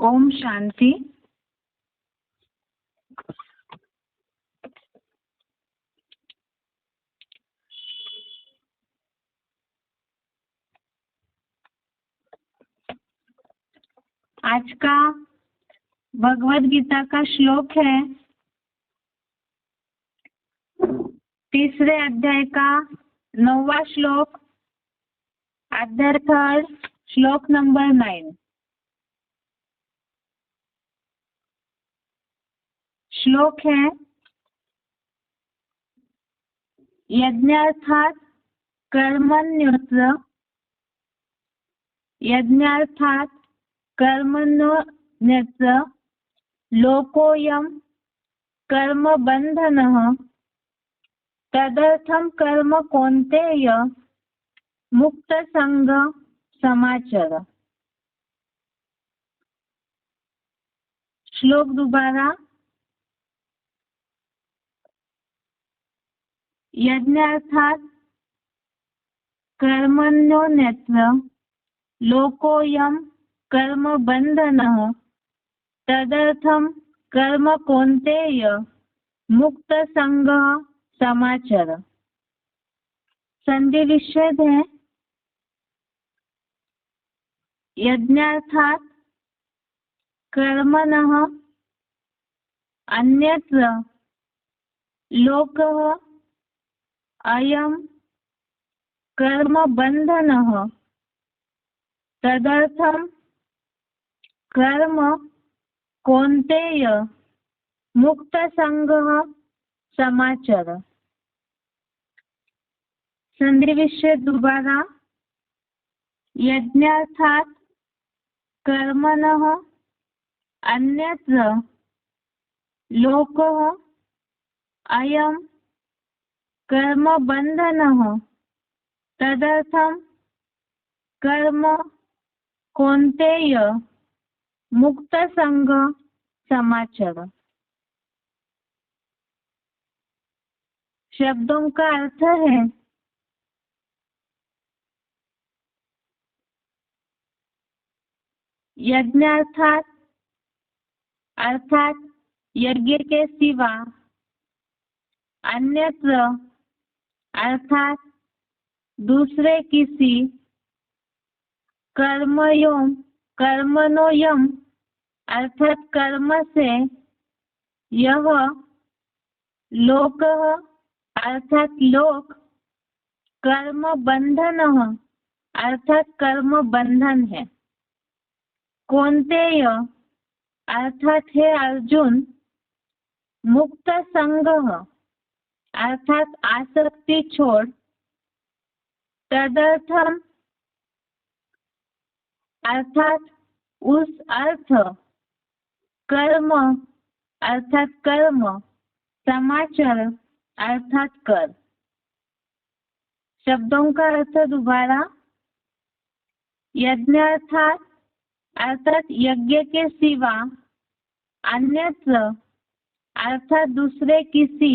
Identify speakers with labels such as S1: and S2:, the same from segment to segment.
S1: ओम शांति। आज का भगवद गीता का श्लोक है 3 अध्याय का 9वां श्लोक, अध्याय 3, श्लोक नंबर 9। श्लोक है यज्ञार्थात् कर्मण्यत्र यज्ञार्थात् कर्मण्यत्र लोकोऽयं कर्मबन्धनः तदर्थं कर्म कौन्तेय मुक्तसंग समाचर। श्लोक दोबारा। यज्ञार्थात् कर्मण्यत्र लोकोऽयं कर्मबन्धनः तदर्थं कर्म कौन्तेय मुक्तसंगः समाचर। संधि विच्छेद है यज्ञार्थात् कर्मणः अन्यत्र लोकः अयं कर्मबन्धनः तदर्थं कर्म कौन्तेय मुक्तसंगः समाचर। संधि विच्छेद दोबारा। यज्ञार्थात् कर्मणः अन्यत्र लोकः अयं कर्मबन्धनः तदर्थं कर्म कौन्तेय मुक्तसंग समाचर। शब्दों का अर्थ है यज्ञार्थात् अर्थात यज्ञ के सिवा, अन्यत्र अर्थात दूसरे किसी, कर्मणोयम अर्थात कर्म से, यह लोकः अर्थात लोक, कर्म बंधनः अर्थात कर्म बंधन है। कौन्तेय अर्थात हे अर्जुन, मुक्त संगः अर्थात आसक्ति छोड़, तदर्थम अर्थात उस अर्थ, कर्म अर्थात कर्म, समाचर अर्थात कर। शब्दों का अर्थ दोबारा। यज्ञार्थात अर्थात यज्ञ के सिवा, अन्यत्र अर्थात दूसरे किसी,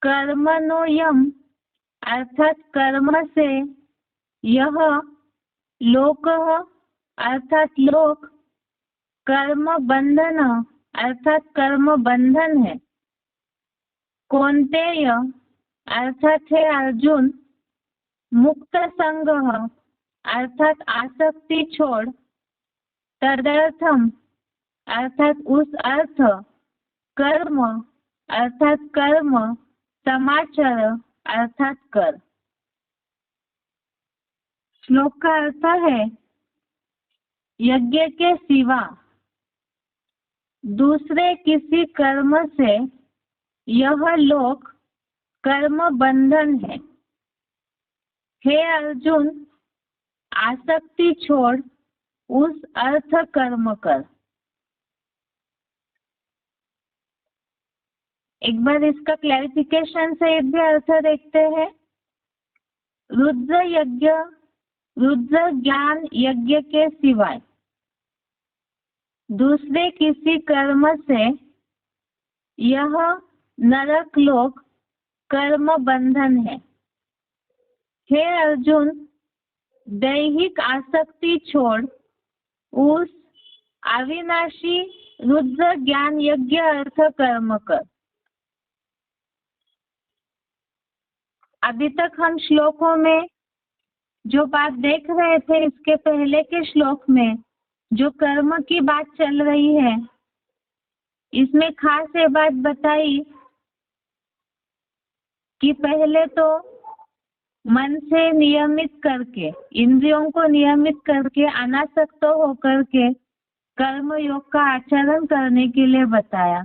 S1: कर्मणोयम अर्थात कर्म से, यह लोकः अर्थात लोक, कर्म बंधन अर्थात कर्म बंधन है। कौन्तेय अर्थात हे अर्जुन, मुक्त संगः अर्थात आसक्ति छोड़, तदर्थम अर्थात उस अर्थ, कर्म अर्थात कर्म, समाचर अर्थात कर। श्लोक का अर्थ है यज्ञ के सिवा दूसरे किसी कर्म से यह लोक कर्म बंधन है। हे अर्जुन, आसक्ति छोड़ उस अर्थ कर्म कर। एक बार इसका क्लैरिफिकेशन से भी अर्थ देखते हैं। रुद्र ज्ञान यज्ञ के सिवाय दूसरे किसी कर्म से यह नरक लोक कर्म बंधन है। हे अर्जुन, दैहिक आसक्ति छोड़ उस अविनाशी रुद्र ज्ञान यज्ञ अर्थ कर्म कर। अभी तक हम श्लोकों में जो बात देख रहे थे, इसके पहले के श्लोक में जो कर्म की बात चल रही है, इसमें खास ये बात बताई कि पहले तो मन से नियमित करके, इंद्रियों को नियमित करके, अनासक्त होकर के कर्म योग का आचरण करने के लिए बताया।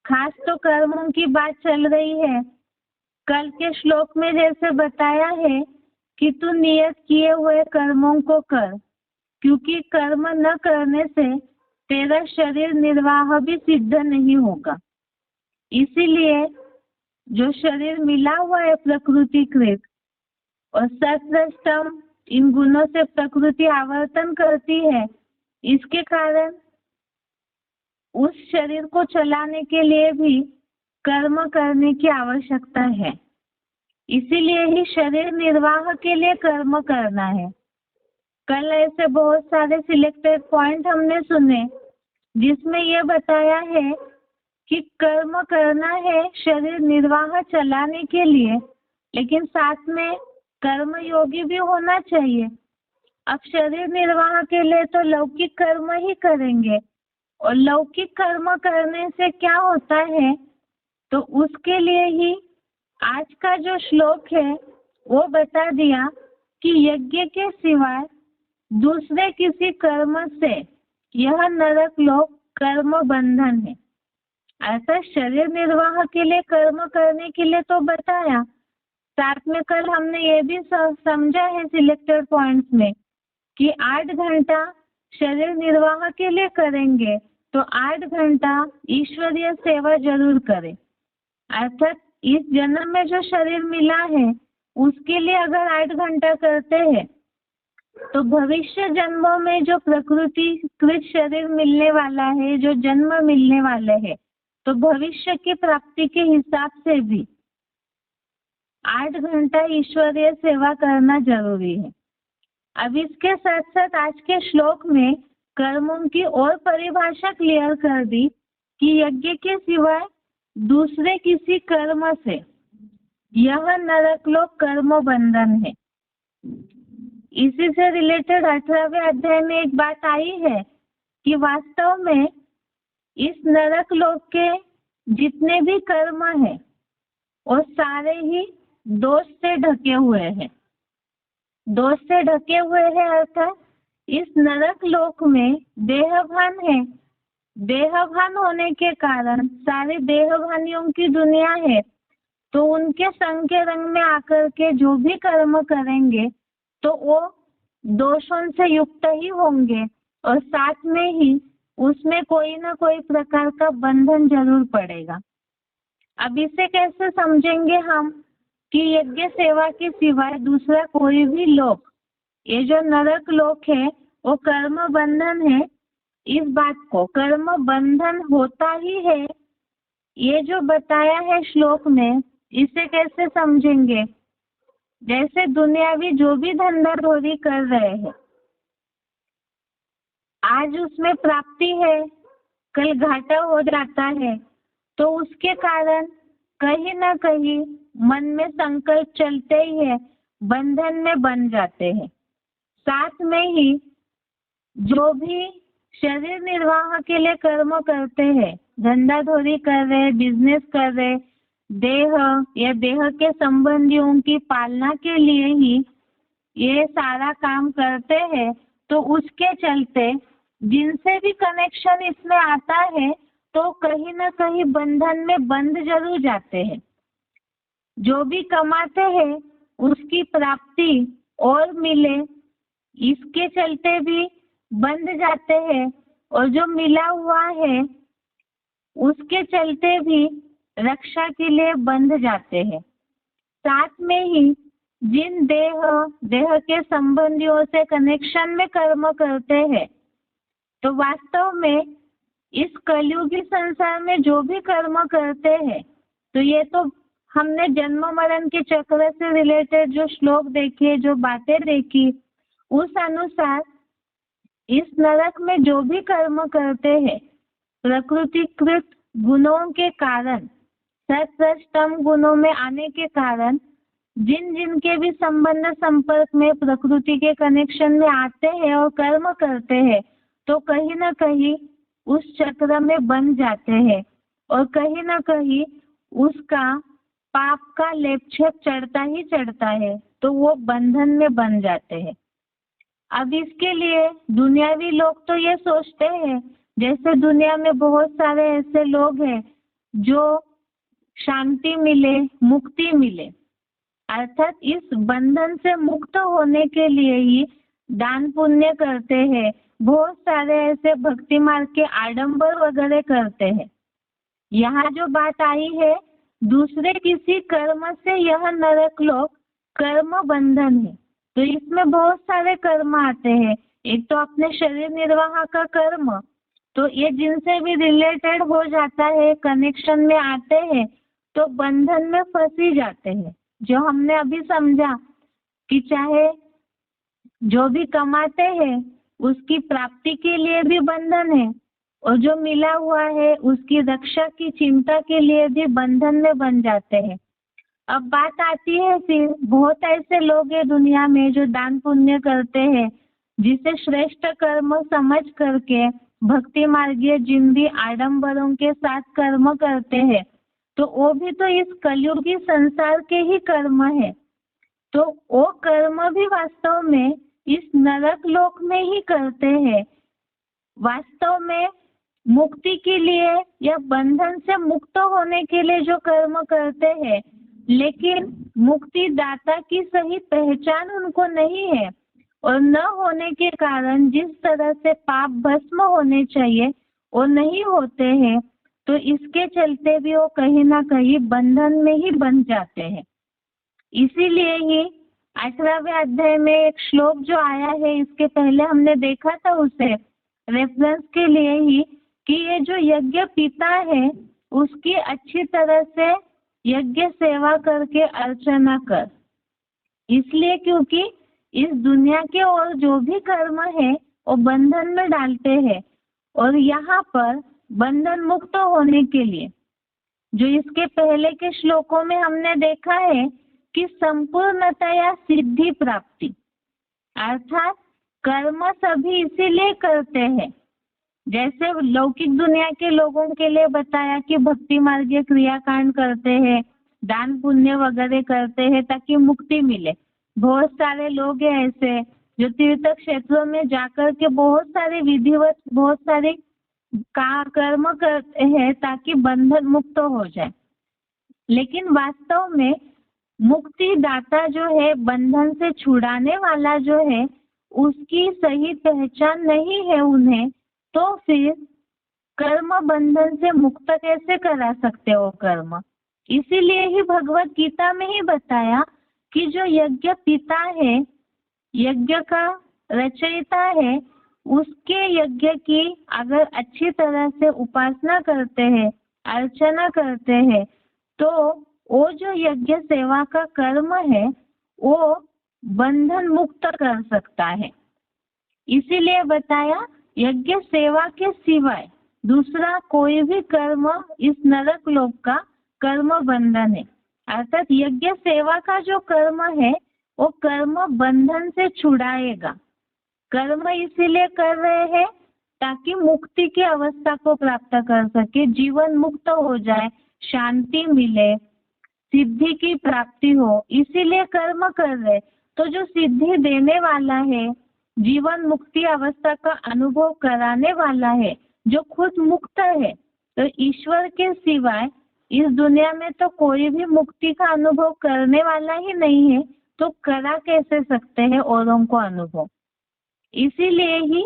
S1: खास तो कर्मों की बात चल रही है। कल के श्लोक में जैसे बताया है कि तू नियत किए हुए कर्मों को कर, क्योंकि कर्म न करने से तेरा शरीर निर्वाह भी सिद्ध नहीं होगा। इसीलिए जो शरीर मिला हुआ है प्रकृतिकृत और सत्वस्तम, इन गुणों से प्रकृति आवर्तन करती है, इसके कारण उस शरीर को चलाने के लिए भी कर्म करने की आवश्यकता है। इसीलिए ही शरीर निर्वाह के लिए कर्म करना है। कल ऐसे बहुत सारे सिलेक्टेड पॉइंट हमने सुने जिसमें यह बताया है कि कर्म करना है शरीर निर्वाह चलाने के लिए, लेकिन साथ में कर्म योगी भी होना चाहिए। अब शरीर निर्वाह के लिए तो लौकिक कर्म ही करेंगे, और लौकिक कर्म करने से क्या होता है, तो उसके लिए ही आज का जो श्लोक है वो बता दिया कि यज्ञ के सिवाय दूसरे किसी कर्म से यह नरक लोक कर्म बंधन है। ऐसा शरीर निर्वाह के लिए कर्म करने के लिए तो बताया, साथ में कल हमने ये भी समझा है सिलेक्टेड पॉइंट्स में कि 8 घंटा शरीर निर्वाह के लिए करेंगे तो 8 घंटा ईश्वरीय सेवा जरूर करें। अर्थात इस जन्म में जो शरीर मिला है उसके लिए अगर 8 घंटा करते हैं तो भविष्य जन्मों में जो प्रकृति कृत शरीर मिलने वाला है, जो जन्म मिलने वाले हैं, तो भविष्य की प्राप्ति के हिसाब से भी 8 घंटा ईश्वरीय सेवा करना जरूरी है। अब इसके साथ साथ आज के श्लोक में कर्मों की और परिभाषा क्लियर कर दी कि यज्ञ के सिवाय दूसरे किसी कर्म से यह नरकलोक कर्म बंधन है। इसी से रिलेटेड 18वें अध्याय में एक बात आई है कि वास्तव में इस नरक लोक के जितने भी कर्म हैं वो सारे ही दोष से ढके हुए हैं। दोष से ढके हुए हैं अर्थात इस नरक लोक में देहभान है। देहभान होने के कारण सारी देहभानियों की दुनिया है, तो उनके संग के रंग में आकर के जो भी कर्म करेंगे तो वो दोषों से युक्त ही होंगे, और साथ में ही उसमें कोई ना कोई प्रकार का बंधन जरूर पड़ेगा। अब इसे कैसे समझेंगे हम कि यज्ञ सेवा के सिवाय दूसरा कोई भी लोक, ये जो नरक लोक है वो कर्म बंधन है। इस बात को कर्म बंधन होता ही है, ये जो बताया है श्लोक में, इसे कैसे समझेंगे? जैसे दुनियावी जो भी धंधा धोरी कर रहे हैं, आज उसमें प्राप्ति है, कल घाटा हो जाता है, तो उसके कारण कहीं ना कहीं मन में संकल्प चलते ही है, बंधन में बन जाते हैं। साथ में ही जो भी शरीर निर्वाह के लिए कर्म करते हैं, धंधा धोरी कर रहे, बिजनेस कर रहे, देह या देह के संबंधियों की पालना के लिए ही ये सारा काम करते हैं, तो उसके चलते जिनसे भी कनेक्शन इसमें आता है तो कहीं ना कहीं बंधन में बंध जरूर जाते हैं। जो भी कमाते हैं उसकी प्राप्ति और मिले, इसके चलते भी बंध जाते हैं, और जो मिला हुआ है उसके चलते भी रक्षा के लिए बंध जाते हैं। साथ में ही जिन देह के संबंधियों से कनेक्शन में कर्म करते हैं, तो वास्तव में इस कलयुगी संसार में जो भी कर्म करते हैं, तो ये तो हमने जन्म मरण के चक्र से रिलेटेड जो श्लोक देखे, जो बातें देखी, उस अनुसार इस नरक में जो भी कर्म करते हैं प्रकृतिकृत गुणों के कारण, सत्वतम गुणों में आने के कारण, जिन जिनके भी संबंध संपर्क में प्रकृति के कनेक्शन में आते हैं और कर्म करते हैं तो कहीं ना कहीं उस चक्र में बन जाते हैं और कहीं ना कहीं उसका पाप का लेपछेप चढ़ता ही चढ़ता है, तो वो बंधन में बन जाते हैं। अब इसके लिए दुनियावी लोग तो ये सोचते हैं, जैसे दुनिया में बहुत सारे ऐसे लोग हैं जो शांति मिले, मुक्ति मिले, अर्थात इस बंधन से मुक्त होने के लिए ही दान पुण्य करते हैं, बहुत सारे ऐसे भक्ति मार्ग के आडंबर वगैरह करते हैं। यहाँ जो बात आई है, दूसरे किसी कर्म से यह नरक लोक कर्म बंधन है। तो इसमें बहुत सारे कर्म आते हैं। एक तो अपने शरीर निर्वाह का कर्म, तो ये जिनसे भी रिलेटेड हो जाता है, कनेक्शन में आते हैं, तो बंधन में फंसी जाते हैं। जो हमने अभी समझा कि चाहे जो भी कमाते हैं उसकी प्राप्ति के लिए भी बंधन है, और जो मिला हुआ है उसकी रक्षा की चिंता के लिए भी बंधन में बन जाते हैं। अब बात आती है फिर, बहुत ऐसे लोग हैं दुनिया में जो दान पुण्य करते हैं, जिसे श्रेष्ठ कर्म समझ करके भक्ति मार्गीय जिन भी आडंबरों के साथ कर्म करते हैं, तो वो भी तो इस कलयुगी संसार के ही कर्म है। तो वो कर्म भी वास्तव में इस नरक लोक में ही करते हैं। वास्तव में मुक्ति के लिए या बंधन से मुक्त होने के लिए जो कर्म करते हैं, लेकिन मुक्ति दाता की सही पहचान उनको नहीं है, और न होने के कारण जिस तरह से पाप भस्म होने चाहिए वो नहीं होते हैं, तो इसके चलते भी वो कहीं ना कहीं बंधन में ही बन जाते हैं। इसीलिए ही 18वें अध्याय में एक श्लोक जो आया है, इसके पहले हमने देखा था उसे रेफरेंस के लिए ही, कि ये जो यज्ञ पिता है उसकी अच्छी तरह से यज्ञ सेवा करके अर्चना कर। इसलिए क्योंकि इस दुनिया के और जो भी कर्म है वो बंधन में डालते हैं, और यहाँ पर बंधन मुक्त होने के लिए जो इसके पहले के श्लोकों में हमने देखा है कि संपूर्णतया सिद्धि प्राप्ति, अर्थात कर्म सभी इसीलिए करते हैं, जैसे लौकिक दुनिया के लोगों के लिए बताया कि भक्ति मार्गीय क्रियाकांड करते हैं, दान पुण्य वगैरह करते हैं ताकि मुक्ति मिले। बहुत सारे लोग हैं ऐसे जो तीर्थ क्षेत्रों में जाकर के बहुत सारे विधिवत बहुत सारे कर्म करते हैं ताकि बंधन मुक्त हो जाए, लेकिन वास्तव में मुक्ति दाता जो है, बंधन से छुड़ाने वाला जो है, उसकी सही पहचान नहीं है उन्हें, तो फिर कर्म बंधन से मुक्त कैसे करा सकते हो कर्म। इसीलिए ही भगवत गीता में ही बताया कि जो यज्ञ पिता है, यज्ञ का रचयिता है, उसके यज्ञ की अगर अच्छी तरह से उपासना करते हैं, अर्चना करते हैं, तो वो जो यज्ञ सेवा का कर्म है वो बंधन मुक्त कर सकता है। इसीलिए बताया यज्ञ सेवा के सिवाय दूसरा कोई भी कर्म इस नरक लोक का कर्म बंधन है। अर्थात यज्ञ सेवा का जो कर्म है वो कर्म बंधन से छुड़ाएगा। कर्म इसीलिए कर रहे हैं ताकि मुक्ति की अवस्था को प्राप्त कर सके, जीवन मुक्त हो जाए, शांति मिले, सिद्धि की प्राप्ति हो, इसीलिए कर्म कर रहे। तो जो सिद्धि देने वाला है, जीवन मुक्ति अवस्था का अनुभव कराने वाला है, जो खुद मुक्त है, तो ईश्वर के सिवाय इस दुनिया में तो कोई भी मुक्ति का अनुभव करने वाला ही नहीं है, तो करा कैसे सकते हैं औरों को अनुभव। इसीलिए ही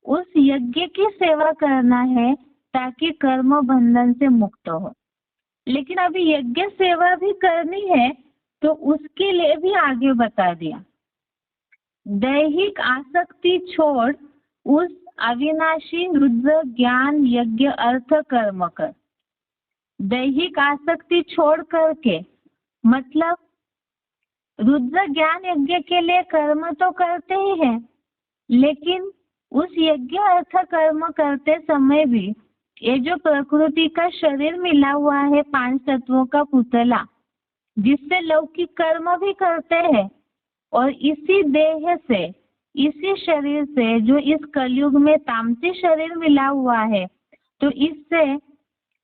S1: उस यज्ञ की सेवा करना है ताकि कर्म बंधन से मुक्त हो। लेकिन अभी यज्ञ सेवा भी करनी है तो उसके लिए भी आगे बता दिया, दैहिक आसक्ति छोड़ उस अविनाशी रुद्र ज्ञान यज्ञ अर्थ कर्म कर। दैहिक आसक्ति छोड़ करके मतलब रुद्र ज्ञान यज्ञ के लिए कर्म तो करते ही हैं, लेकिन उस यज्ञ अर्थ कर्म करते समय भी ये जो प्रकृति का शरीर मिला हुआ है 5 तत्वों का पुतला, जिससे लौकिक कर्म भी करते हैं, और इसी देह से, इसी शरीर से जो इस कलयुग में तामसी शरीर मिला हुआ है, तो इससे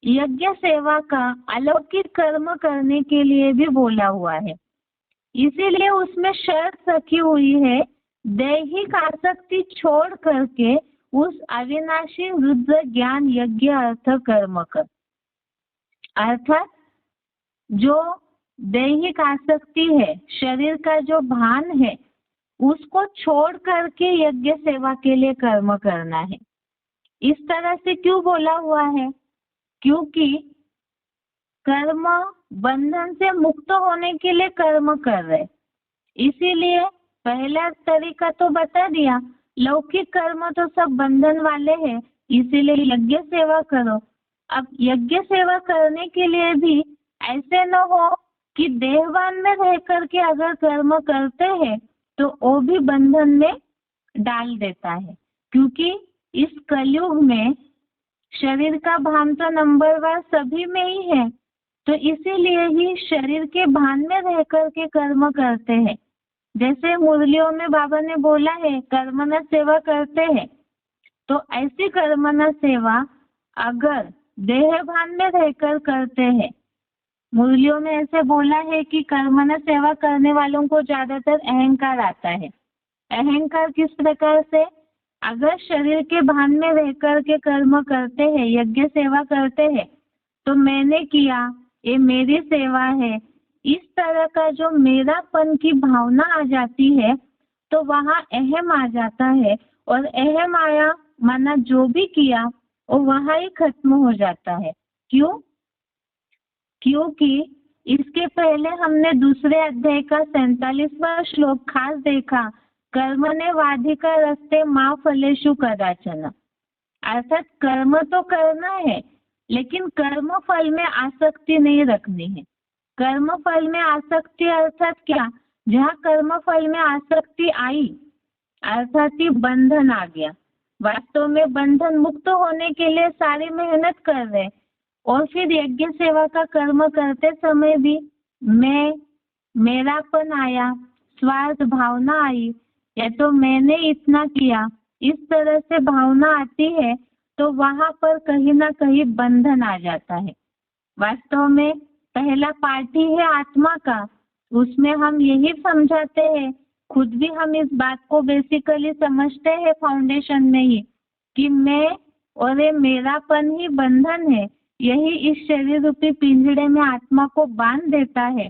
S1: यज्ञ सेवा का अलौकिक कर्म करने के लिए भी बोला हुआ है। इसीलिए उसमें शर्त रखी हुई है, दैहिक आसक्ति छोड़ करके उस अविनाशी रुद्र ज्ञान यज्ञ अर्थ कर्म कर। अर्थात जो दैहिक आसक्ति है, शरीर का जो भान है, उसको छोड़ करके यज्ञ सेवा के लिए कर्म करना है। इस तरह से क्यों बोला हुआ है? क्योंकि कर्म बंधन से मुक्त होने के लिए कर्म कर रहे, इसीलिए पहला तरीका तो बता दिया, लौकिक कर्म तो सब बंधन वाले हैं, इसीलिए यज्ञ सेवा करो। अब यज्ञ सेवा करने के लिए भी ऐसे न हो कि देहवान में रह करके अगर कर्म करते हैं तो वो भी बंधन में डाल देता है, क्योंकि इस कलयुग में शरीर का भान तो नंबरवार सभी में ही है, तो इसीलिए ही शरीर के भान में रह करके कर्म करते हैं। जैसे मुरलियों में बाबा ने बोला है कर्मना सेवा करते हैं, तो ऐसी कर्मना सेवा अगर देह भान में रहकर करते हैं, मुरलियों में ऐसे बोला है कि कर्मना सेवा करने वालों को ज्यादातर अहंकार आता है। अहंकार किस प्रकार से? अगर शरीर के भान में रह करके कर्म करते हैं, यज्ञ सेवा करते हैं, तो मैंने किया, ये मेरी सेवा है, इस तरह का जो मेरापन की भावना आ जाती है, तो वहाँ अहम आ जाता है, और अहम आया माना जो भी किया वो वहाँ ही खत्म हो जाता है। क्यों? क्योंकि इसके पहले हमने दूसरे अध्याय का 47वां श्लोक खास देखा, कर्मणे वाधिका रस्ते माँ फलेषु कदाचन। अर्थात कर्म तो करना है, लेकिन कर्म फल में आसक्ति नहीं रखनी है। कर्म फल में आसक्ति अर्थात क्या? जहाँ कर्म फल में आसक्ति आई अर्थात ही बंधन आ गया। वास्तव में बंधन मुक्त होने के लिए सारी मेहनत कर रहे, और फिर यज्ञ सेवा का कर्म करते समय भी मैं, मेरापन आया, स्वार्थ भावना आई, या तो मैंने इतना किया, इस तरह से भावना आती है, तो वहां पर कहीं ना कहीं बंधन आ जाता है। वास्तव में पहला पार्ट ही है आत्मा का, उसमें हम यही समझाते हैं, खुद भी हम इस बात को बेसिकली समझते हैं फाउंडेशन में ही, कि मैं और ये मेरापन ही बंधन है, यही इस शरीर रूपी पिंजड़े में आत्मा को बांध देता है।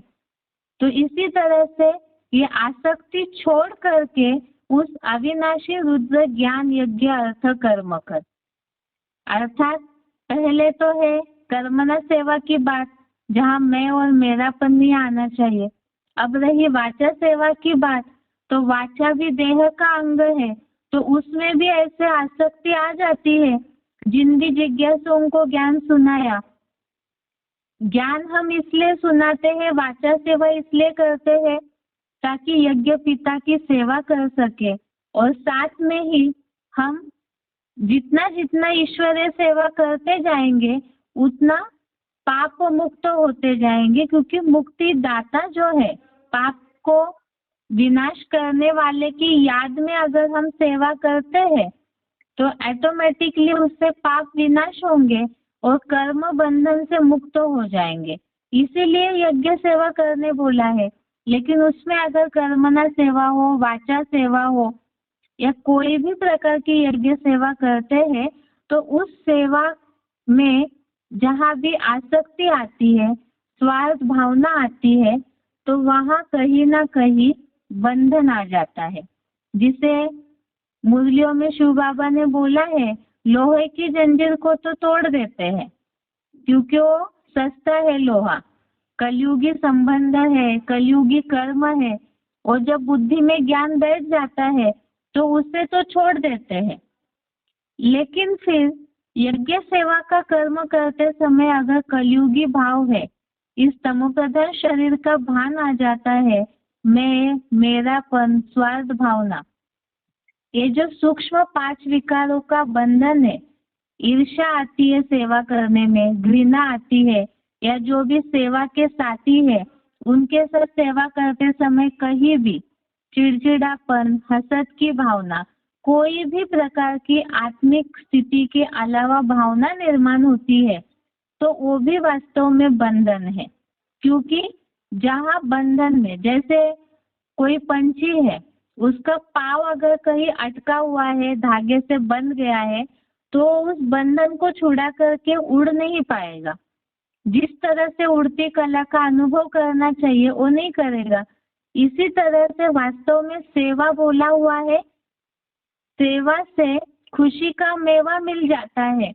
S1: तो इसी तरह से ये आसक्ति छोड़ करके उस अविनाशी रुद्र ज्ञान यज्ञ अर्थ कर्म कर। अर्थात पहले तो है कर्मना सेवा की बात, जहाँ मैं और मेरापन नहीं आना चाहिए। अब रही वाचा सेवा की बात, तो वाचा भी देह का अंग है, तो उसमें भी ऐसे आसक्ति आ जाती है। जिन भी जिज्ञासुओं को ज्ञान सुनाया, ज्ञान हम इसलिए सुनाते हैं, वाचा सेवा इसलिए करते हैं ताकि यज्ञ पिता की सेवा कर सके, और साथ में ही हम जितना जितना ईश्वरीय सेवा करते जाएंगे उतना पाप मुक्त होते जाएंगे, क्योंकि मुक्ति दाता जो है, पाप को विनाश करने वाले की याद में अगर हम सेवा करते हैं तो ऑटोमेटिकली उससे पाप विनाश होंगे और कर्म बंधन से मुक्त हो जाएंगे। इसीलिए यज्ञ सेवा करने बोला है। लेकिन उसमें अगर कर्मना सेवा हो, वाचा सेवा हो, या कोई भी प्रकार की यज्ञ सेवा करते हैं, तो उस सेवा में जहाँ भी आसक्ति आती है, स्वार्थ भावना आती है, तो वहाँ कहीं ना कहीं बंधन आ जाता है। जिसे मुरलियों में शिव बाबा ने बोला है, लोहे की जंजीर को तो तोड़ देते हैं क्योंकि वो सस्ता है लोहा, कलयुगी संबंध है, कलयुगी कर्म है, और जब बुद्धि में ज्ञान बैठ जाता है तो उसे तो छोड़ देते हैं। लेकिन फिर यज्ञ सेवा का कर्म करते समय अगर कलयुगी भाव है, इस तमोप्रधान शरीर का भान आ जाता है, मैं, मेरापन, स्वार्थ भावना, ये जो सूक्ष्म 5 विकारों का बंधन है, ईर्ष्या आती है सेवा करने में, घृणा आती है, या जो भी सेवा के साथी है उनके साथ सेवा करते समय कहीं भी चिड़चिड़ापन, हसद की भावना, कोई भी प्रकार की आत्मिक स्थिति के अलावा भावना निर्माण होती है, तो वो भी वास्तव में बंधन है। क्योंकि जहाँ बंधन में, जैसे कोई पंछी है, उसका पाँव अगर कहीं अटका हुआ है, धागे से बंध गया है, तो उस बंधन को छुड़ा करके उड़ नहीं पाएगा। जिस तरह से उड़ती कला का अनुभव करना चाहिए वो नहीं करेगा। इसी तरह से वास्तव में सेवा बोला हुआ है, सेवा से खुशी का मेवा मिल जाता है।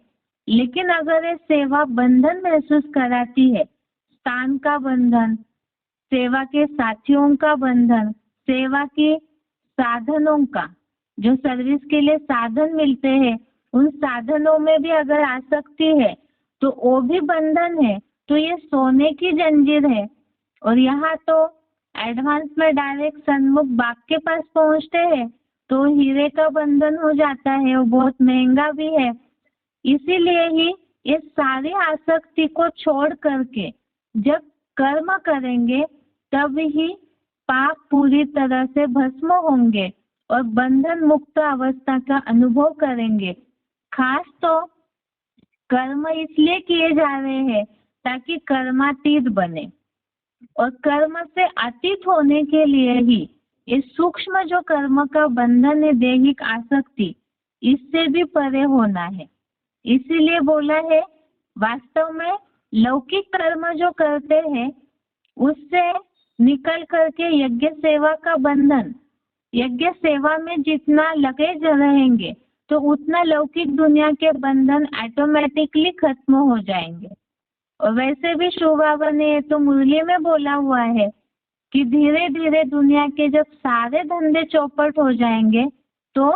S1: लेकिन अगर ये सेवा बंधन महसूस कराती है, स्थान का बंधन, सेवा के साथियों का बंधन, सेवा के साधनों का, जो सर्विस के लिए साधन मिलते हैं उन साधनों में भी अगर आसक्ति है तो वो भी बंधन है। तो ये सोने की जंजीर है। और यहाँ तो एडवांस में डायरेक्ट सन्मुख बाग के पास पहुँचते हैं तो हीरे का बंधन हो जाता है, वो बहुत महंगा भी है। इसीलिए ही ये सारी आसक्ति को छोड़ करके जब कर्म करेंगे तब ही पाप पूरी तरह से भस्म होंगे और बंधन मुक्त अवस्था का अनुभव करेंगे। खास तो कर्म इसलिए किए जा रहे हैं ताकि कर्मातीत बने, और कर्म से अतीत होने के लिए ही ये सूक्ष्म जो कर्म का बंधन है, दैहिक आसक्ति, इससे भी परे होना है। इसीलिए बोला है वास्तव में लौकिक कर्म जो करते हैं उससे निकल करके यज्ञ सेवा का बंधन, यज्ञ सेवा में जितना लगे रहेंगे तो उतना लौकिक दुनिया के बंधन ऑटोमेटिकली खत्म हो जाएंगे। और वैसे भी शिव बाबा ने तो मुरली में बोला हुआ है कि धीरे धीरे दुनिया के जब सारे धंधे चौपट हो जाएंगे तो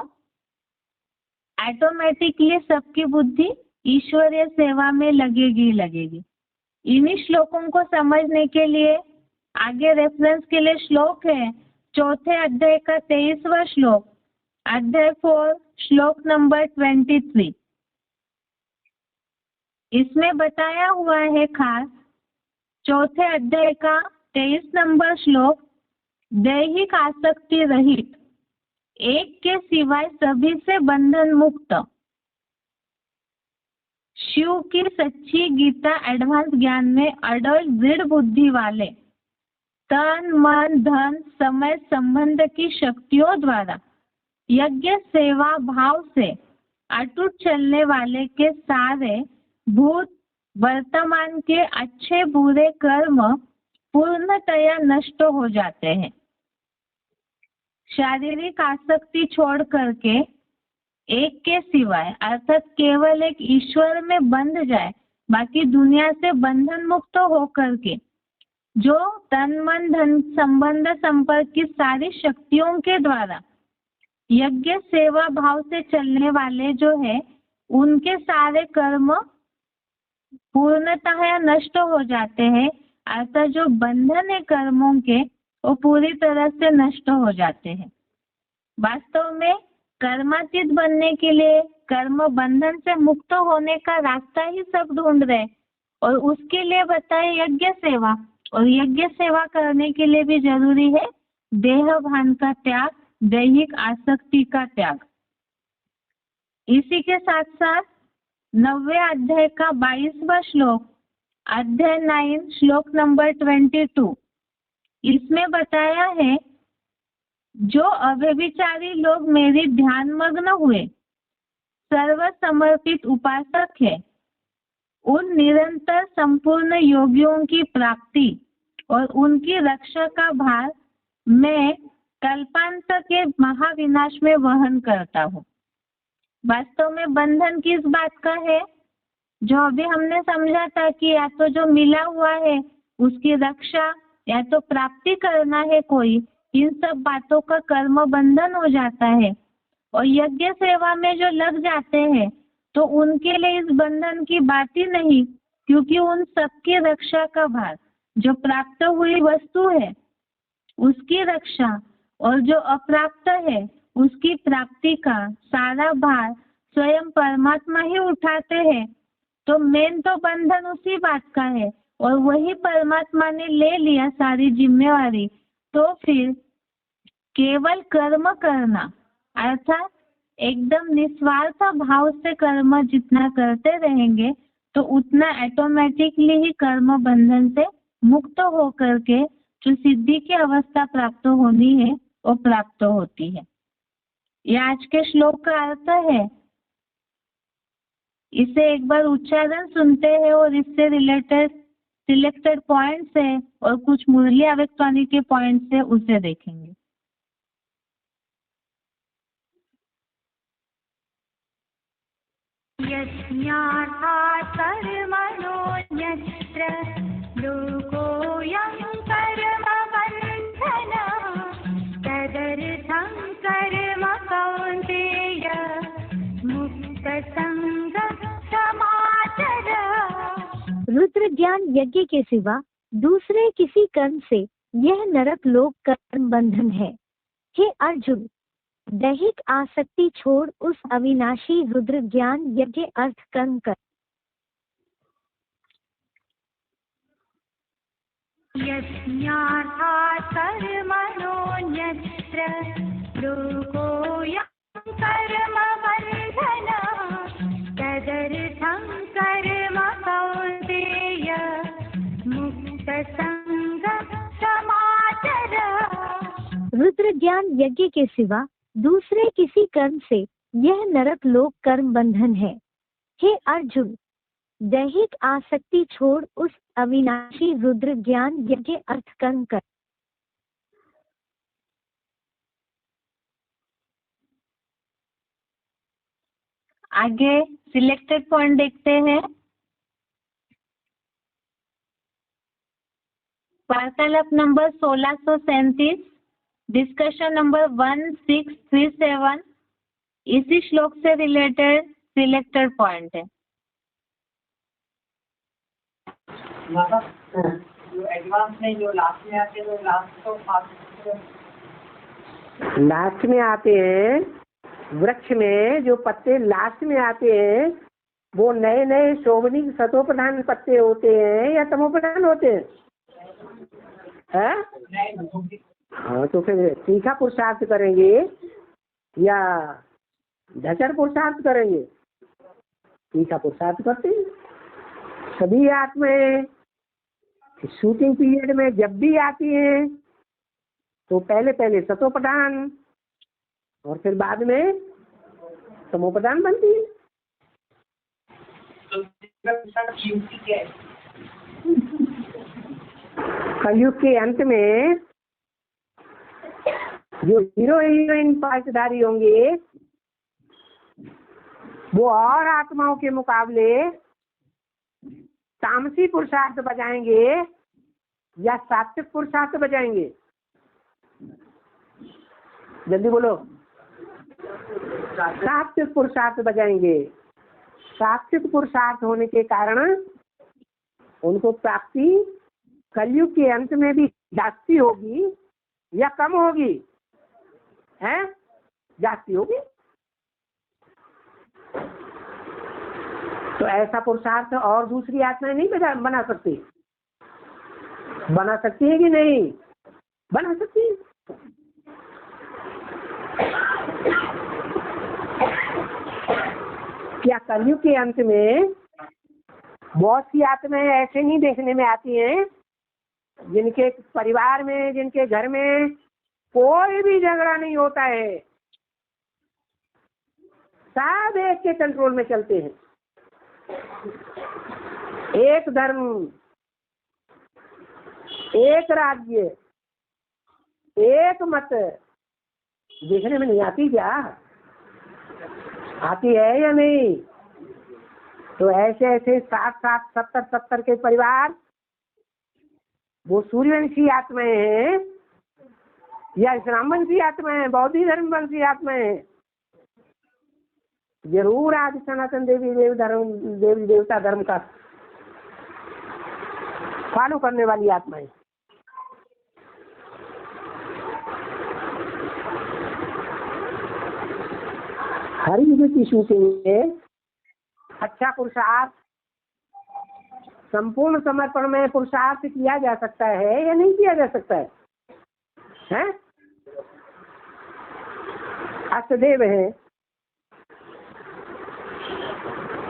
S1: ऑटोमेटिकली सबकी बुद्धि ईश्वरीय सेवा में लगेगी। इन्हीं श्लोकों को समझने के लिए आगे रेफरेंस के लिए श्लोक है, 4थे अध्याय का 23वां श्लोक, अध्याय 4 श्लोक नंबर 23। इसमें बताया हुआ है खास 4थे अध्याय का 23 नंबर श्लोक, दैहिक आसक्ति रहित, एक के सिवाय सभी से बंधन मुक्त, शिव की सच्ची गीता एडवांस ज्ञान में अडल दृढ़ बुद्धि वाले, तन मन धन समय संबंध की शक्तियों द्वारा यज्ञ सेवा भाव से अटूट चलने वाले के सारे भूत वर्तमान के अच्छे बुरे कर्म पूर्णतया नष्ट हो जाते हैं। शारीरिक आसक्ति छोड़ करके एक के सिवाय अर्थात केवल एक ईश्वर में बंध जाए, बाकी दुनिया से बंधन मुक्त हो करके जो तन मन धन संबंध संपर्क की सारी शक्तियों के द्वारा यज्ञ सेवा भाव से चलने वाले जो है उनके सारे कर्म पूर्णतः नष्ट हो जाते हैं, अर्थात जो बंधन है कर्मों के वो पूरी तरह से नष्ट हो जाते हैं। वास्तव में कर्मातीत बनने के लिए, कर्म बंधन से मुक्त होने का रास्ता ही सब ढूंढ रहे और उसके लिए बताए यज्ञ सेवा, और यज्ञ सेवा करने के लिए भी जरूरी है देह भान का त्याग, दैहिक आसक्ति का त्याग। इसी के साथ साथ 9वें अध्याय का 22वां श्लोक, अध्याय 9 श्लोक नंबर 22, इसमें बताया है जो अव्यभिचारी लोग मेरी ध्यान मग्न हुए सर्व समर्पित उपासक है, उन निरंतर संपूर्ण योगियों की प्राप्ति और उनकी रक्षा का भार मैं कल्पांत के महाविनाश में वहन करता हूँ। वास्तव में बंधन किस बात का है? जो अभी हमने समझा था कि या तो जो मिला हुआ है उसकी रक्षा या तो प्राप्ति करना है कोई, इन सब बातों का कर्म बंधन हो जाता है। और यज्ञ सेवा में जो लग जाते हैं तो उनके लिए इस बंधन की बात ही नहीं, क्योंकि उन सबकी रक्षा का भार, जो प्राप्त हुई वस्तु है उसकी रक्षा और जो अप्राप्त है उसकी प्राप्ति का सारा भार स्वयं परमात्मा ही उठाते हैं, तो मेन तो बंधन उसी बात का है और वही परमात्मा ने ले लिया सारी जिम्मेवारी। तो फिर केवल कर्म करना अर्थात एकदम निस्वार्थ भाव से कर्म जितना करते रहेंगे तो उतना ऑटोमेटिकली ही कर्म बंधन से मुक्त हो करके जो सिद्धि की अवस्था प्राप्त होनी है वो प्राप्त होती है। ये आज के श्लोक का अर्थ है। इसे एक बार उच्चारण सुनते हैं और इससे रिलेटेड सिलेक्टेड पॉइंट्स है और कुछ मुरली अव्यक्तवाणी के पॉइंट्स है, उसे देखेंगे।
S2: यज्ञार्थात् कर्मणोऽन्यत्र लोकोऽयं कर्मबन्धनः तदर्थं कर्म कौन्तेय मुक्तसङ्गः समाचर। रुद्र ज्ञान यज्ञ के सिवा दूसरे किसी कर्म से यह नरक लोक कर्म बंधन है। हे अर्जुन, दैहिक आसक्ति छोड़ उस अविनाशी रुद्र ज्ञान यज्ञ अर्थ कर्म कर। यज्ञार्थात् कर्मणोऽन्यत्र लोकोऽयं कर्मबन्धनः तदर्थं कर्म कौन्तेय मुक्तसङ्गः समाचर। रुद्र ज्ञान यज्ञ के सिवा दूसरे किसी कर्म से यह नरक लोक कर्म बंधन है। हे अर्जुन, दैहिक आसक्ति छोड़ उस अविनाशी रुद्र ज्ञान यज्ञ अर्थ कर्म कर।
S1: आगे सिलेक्टेड पॉइंट देखते हैं। वार्तालाप नंबर 1637, डिस्कशन नंबर 1637 इसी श्लोक से रिलेटेड सिलेक्टेड पॉइंट है।
S3: जो एडवांस में जो लास्ट में आते हैं, लास्ट में आते हैं, वृक्ष में जो पत्ते लास्ट में आते हैं वो नए नए शोभनी सतो प्रधान पत्ते होते हैं या तमो प्रधान होते हैं? हाँ, तो फिर तीखा पुरुषार्थ करेंगे या ढचर पुरुषार्थ करेंगे? तीखा पुरुषार्थ करते हैं। सभी आत्माएं शूटिंग पीरियड में जब भी आती हैं तो पहले पहले सतोप्रधान और फिर बाद में तमोप्रधान बनती है। कलयुग के अंत में जो हीरो हीरोइन पात्रधारी होंगे वो और आत्माओं के मुकाबले तामसी पुरुषार्थ बजाएंगे या सात्विक पुरुषार्थ बजाएंगे? जल्दी बोलो। सात्विक पुरुषार्थ बजाएंगे। सात्विक पुरुषार्थ होने के कारण उनको प्राप्ति कलयुग के अंत में भी जास्ती होगी या कम होगी? है जास्ती होगी। तो ऐसा पुरुषार्थ और दूसरी आत्माएं नहीं बना सकती? बना सकती है कि नहीं? बना सकती है। क्या कलयुग के अंत में बहुत सी आत्माएं ऐसे नहीं देखने में आती हैं जिनके परिवार में, जिनके घर में कोई भी झगड़ा नहीं होता है, सब एक के कंट्रोल में चलते हैं, एक धर्म, एक राज्य, एक मत? देखने में नहीं आती क्या? आती है या नहीं? तो ऐसे ऐसे 60 70 के परिवार वो सूर्यवंशी आत्माएं हैं या इस्लाम वंशी आत्माएं हैं, बौद्ध धर्म वंशी आत्माएं हैं? जरूर आदि सनातन देवी देवता धर्म का फॉलो करने वाली आत्माएं। हर युग की शूटिंग में अच्छा पुरुषार्थ, संपूर्ण समर्पण में पुरुषार्थ किया जा सकता है या नहीं किया जा सकता है? हैं? अष्टदेव हैं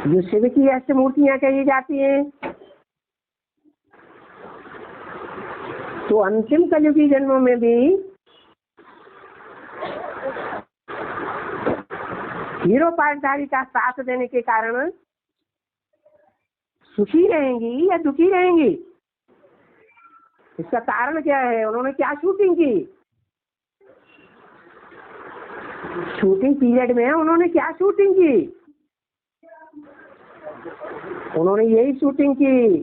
S3: जो शिव की अष्ट मूर्तियां कही जाती हैं, तो अंतिम कलयुगी जन्मों में भी हीरो पाठधारी का साथ देने के कारण सुखी रहेंगी या दुखी रहेंगी? इसका कारण क्या है? उन्होंने क्या शूटिंग की? शूटिंग पीरियड में उन्होंने क्या शूटिंग की? उन्होंने यही शूटिंग की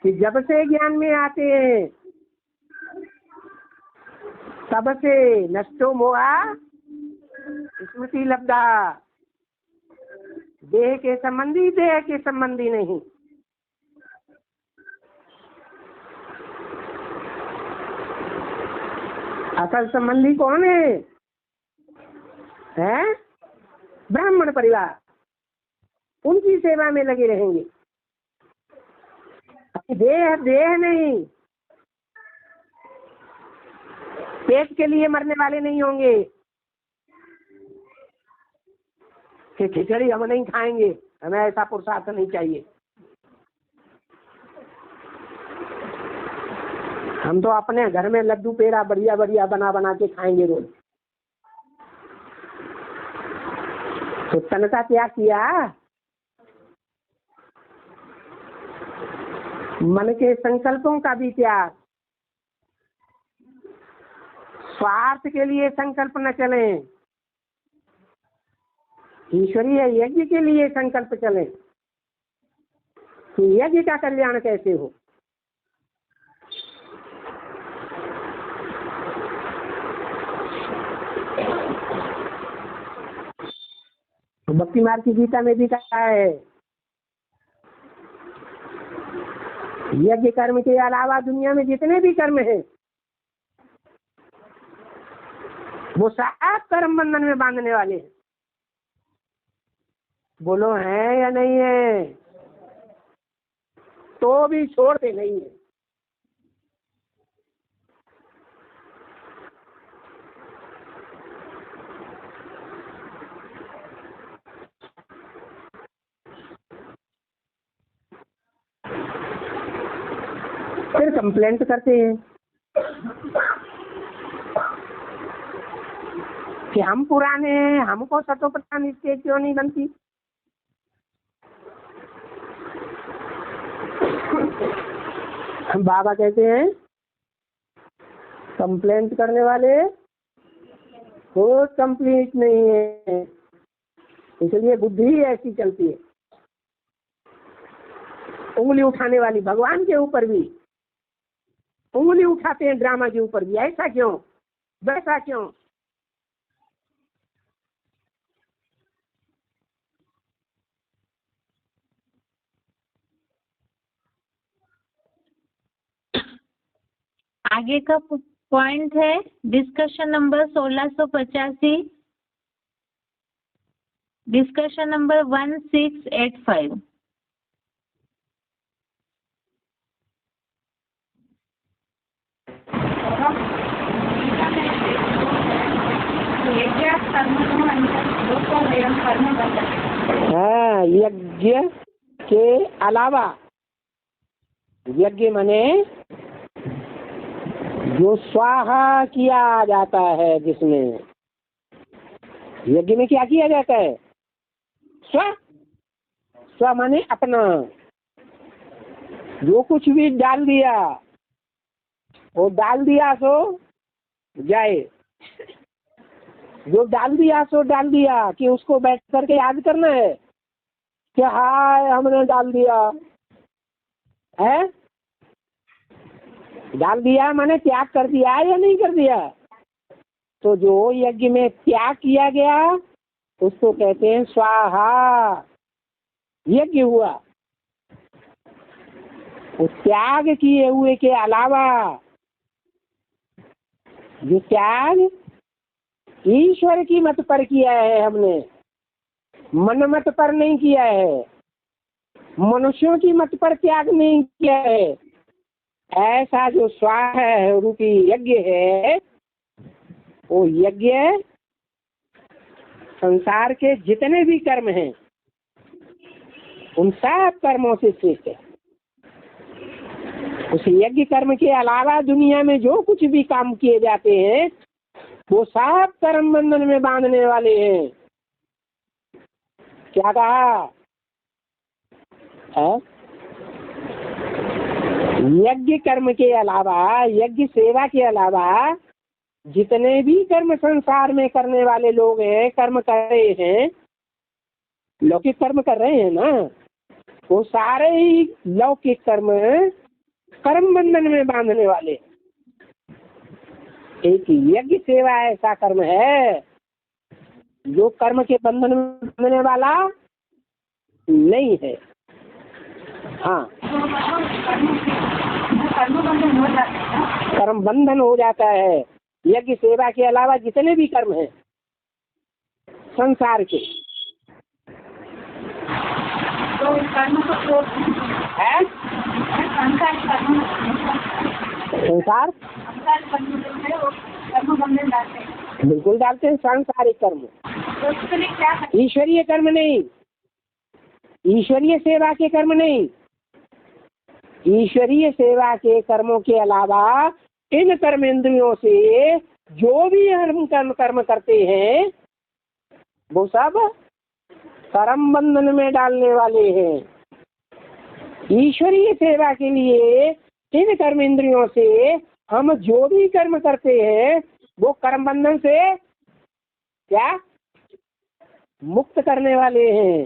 S3: कि जब से ज्ञान में आते हैं तब से नष्टो मोहा स्मृति लब्धा, देह के संबंधी नहीं। असल संबंधी कौन है? हैं? ब्राह्मण परिवार, उनकी सेवा में लगे रहेंगे। देह नहीं, पेट के लिए मरने वाले नहीं होंगे कि खिचड़ी हम नहीं खाएंगे, हमें ऐसा पुरुषार्थ नहीं चाहिए। हम तो अपने घर में लड्डू पेड़ा बढ़िया बढ़िया बना बना के खाएंगे रोज। तो तन का त्याग किया, मन के संकल्पों का भी त्याग। स्वार्थ के लिए संकल्प न चले, ईश्वरीय यज्ञ के लिए संकल्प चले कि यज्ञ का कल्याण कैसे हो। तो भक्ति मार्ग की गीता में भी कहा है, यज्ञ कर्म के अलावा दुनिया में जितने भी कर्म हैं वो सब कर्म बंधन में बांधने वाले हैं। बोलो है या नहीं है? तो भी छोड़ते नहीं है। फिर कंप्लेंट करते हैं कि हम पुराने हैं, हमको सतोप्रधान इसके क्यों नहीं बनती। बाबा कहते हैं कंप्लेंट करने वाले कोई कंप्लीट नहीं है, इसलिए बुद्धि ऐसी चलती है। उंगली उठाने वाली भगवान के ऊपर भी उंगली उठाते हैं, ड्रामा के ऊपर भी। ऐसा क्यों, वैसा क्यों?
S1: आगे का पॉइंट है डिस्कशन नंबर 1685, डिस्कशन नंबर 1685।
S3: हाँ, यज्ञ के अलावा, यज्ञ माने जो स्वाहा किया जाता है, जिसमें यज्ञ में क्या किया जाता है? स्व माने अपना। जो कुछ भी डाल दिया वो डाल दिया सो जाए, जो डाल दिया सो डाल दिया, कि उसको बैठ करके याद करना है कि हाय हमने डाल दिया है। डाल दिया माने त्याग कर दिया या नहीं कर दिया। तो जो यज्ञ में त्याग किया गया उसको कहते हैं स्वाहा, यज्ञ हुआ। उस त्याग किए हुए के अलावा जो त्याग ईश्वर की मत पर किया है हमने, मनमत पर नहीं किया है, मनुष्यों की मत पर त्याग नहीं किया है। ऐसा जो स्वाहा रूपी यज्ञ है, वो यज्ञ संसार के जितने भी कर्म हैं उन सब कर्मों से श्रेष्ठ है। उस यज्ञ कर्म के अलावा दुनिया में जो कुछ भी काम किए जाते हैं वो सब कर्म बंधन में बांधने वाले हैं। क्या कहा है? यज्ञ कर्म के अलावा, यज्ञ सेवा के अलावा जितने भी कर्म संसार में करने वाले लोग हैं, कर्म कर रहे हैं, लौकिक कर्म कर रहे हैं ना, वो सारे ही लौकिक कर्म कर्म बंधन में बांधने वाले। एक यज्ञ सेवा ऐसा कर्म है जो कर्म के बंधन में बांधने वाला नहीं है। हाँ, कर्म बंधन हो जाता है। यज्ञ सेवा के अलावा जितने भी कर्म हैं संसार के,
S1: तो कर्म को
S3: है संसार
S1: कर्म बंधन डालते हैं।
S3: बिल्कुल डालते हैं। सांसारिक कर्म,
S1: तो उसके लिए क्या करें?
S3: ईश्वरीय कर्म नहीं, ईश्वरीय सेवा के कर्म नहीं। ईश्वरीय सेवा के कर्मों के अलावा इन कर्मेंद्रियों से जो भी हम कर्म करते हैं वो सब कर्म बंधन में डालने वाले हैं। ईश्वरीय सेवा के लिए इन कर्मेंद्रियों से हम जो भी कर्म करते हैं वो कर्म बंधन से क्या मुक्त करने वाले हैं।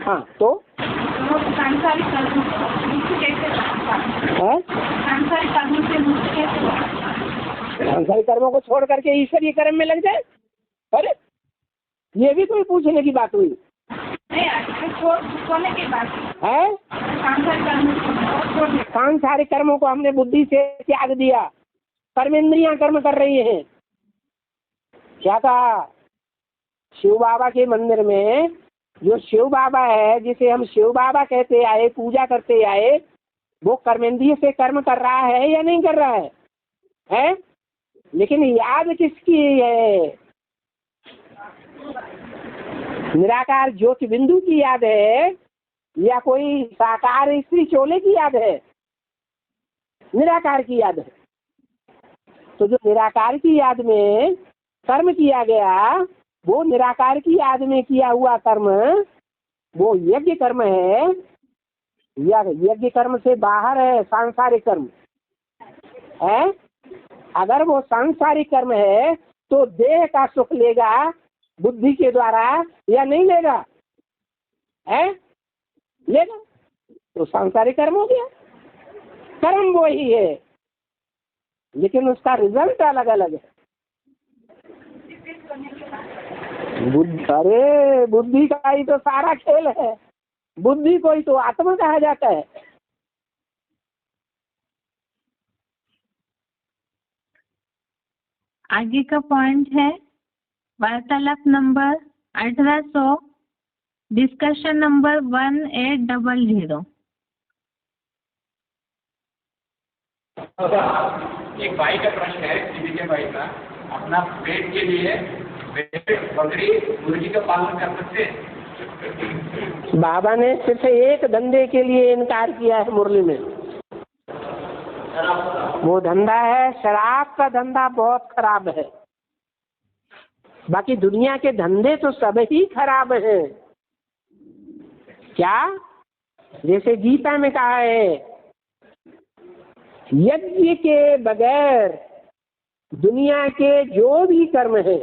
S3: हाँ, तो
S1: सांसारिक कर्मों से मुक्त कैसे
S3: है?
S1: सांसारिक कर्मों से मुक्त कैसे?
S3: सांसारिक कर्मों को छोड़ करके ईश्वरीय कर्म में लग जाए? अरे ये भी कोई पूछने की बात हुई
S1: छोड़ने की बात
S3: है? सांसारिक कर्मों को हमने बुद्धि से त्याग दिया, कर्मेंद्रियां कर्म कर रही हैं। क्या कहा? शिव बाबा के मंदिर में जो शिव बाबा है, जिसे हम शिव बाबा कहते आए, पूजा करते आए, वो कर्मेंद्रिय से कर्म कर रहा है या नहीं कर रहा है? हैं? लेकिन याद किसकी है? निराकार ज्योति बिंदु की याद है या कोई साकार स्त्री चोले की याद है? निराकार की याद है। तो जो निराकार की याद में कर्म किया गया, वो निराकार की याद में किया हुआ कर्म वो यज्ञ कर्म है या यज्ञ कर्म से बाहर है सांसारिक कर्म है? अगर वो सांसारिक कर्म है तो देह का सुख लेगा बुद्धि के द्वारा या नहीं लेगा? है? लेगा। तो सांसारिक कर्म हो गया। कर्म वो ही है लेकिन उसका रिजल्ट अलग अलग है। अरे बुद्धि का ही तो सारा खेल है। बुद्धि को ही तो आत्मा कहा जाता है।
S1: आगे का पॉइंट है वार्तालाप नंबर 1800, डिस्कशन नंबर 1800।
S4: एक भाई का प्रश्न है, सीधी के भाई का, अपना पेट के लिए बकरी मुर्गी का पालन कर सकते हैं?
S3: बाबा ने सिर्फ एक धंधे के लिए इनकार किया है मुरली में। वो धंधा है शराब का धंधा, बहुत खराब है। बाकी दुनिया के धंधे तो सब ही खराब हैं। क्या? जैसे गीता में कहा है, यज्ञ के बगैर दुनिया के जो भी कर्म है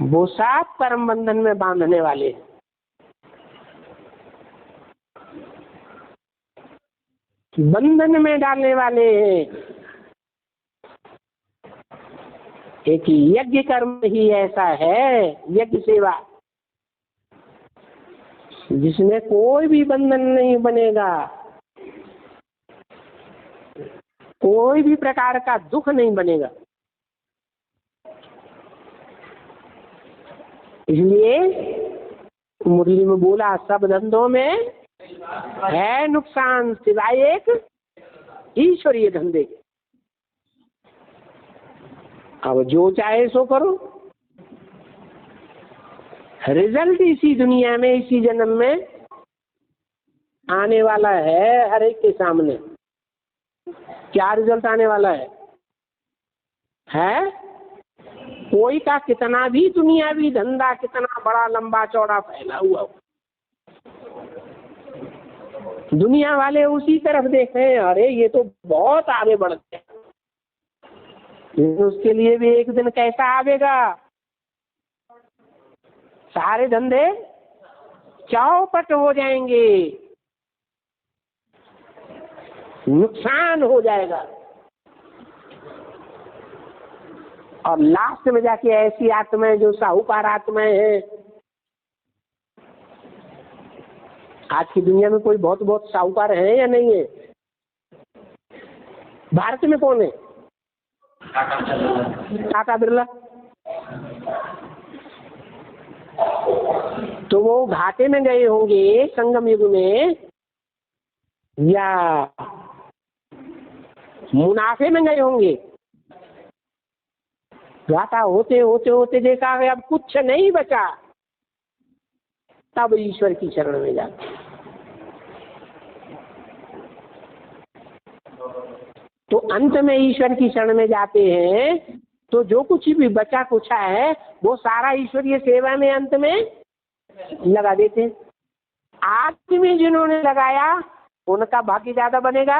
S3: वो सब कर्म बंधन में बांधने वाले, बंधन में डालने वाले हैं। एक यज्ञ कर्म ही ऐसा है, यज्ञ सेवा, जिसमें कोई भी बंधन नहीं बनेगा, कोई भी प्रकार का दुख नहीं बनेगा। इसलिए मुरली में बोला सब धंधों में है नुकसान सिवाय एक ईश्वरीय धंधे। अब जो चाहे सो करो, रिजल्ट इसी दुनिया में इसी जन्म में आने वाला है हर एक के सामने। क्या रिजल्ट आने वाला है? कोई का कितना भी दुनियावी धंधा कितना बड़ा लंबा चौड़ा फैला हुआ हो, दुनिया वाले उसी तरफ देख रहे हैं, अरे ये तो बहुत आगे बढ़ गया। लेकिन उसके लिए भी एक दिन कैसा आवेगा, सारे धंधे चौपट हो जाएंगे, नुकसान हो जाएगा। और लास्ट में जाके ऐसी आत्माएं जो साहूकार आत्माएं हैं, आज की दुनिया में कोई बहुत साहूकार है या नहीं है? भारत में कौन है? टाटा बिरला। तो वो घाटे में गए होंगे संगम युग में या मुनाफे में गए होंगे? घाटा होते होते होते देखा है अब कुछ नहीं बचा, तब ईश्वर की शरण में जाते। तो अंत में ईश्वर की शरण में जाते हैं तो जो कुछ भी बचा कुछा है वो सारा ईश्वरीय सेवा में अंत में लगा देते हैं। आदि में जिन्होंने लगाया उनका भाग्य ज्यादा बनेगा,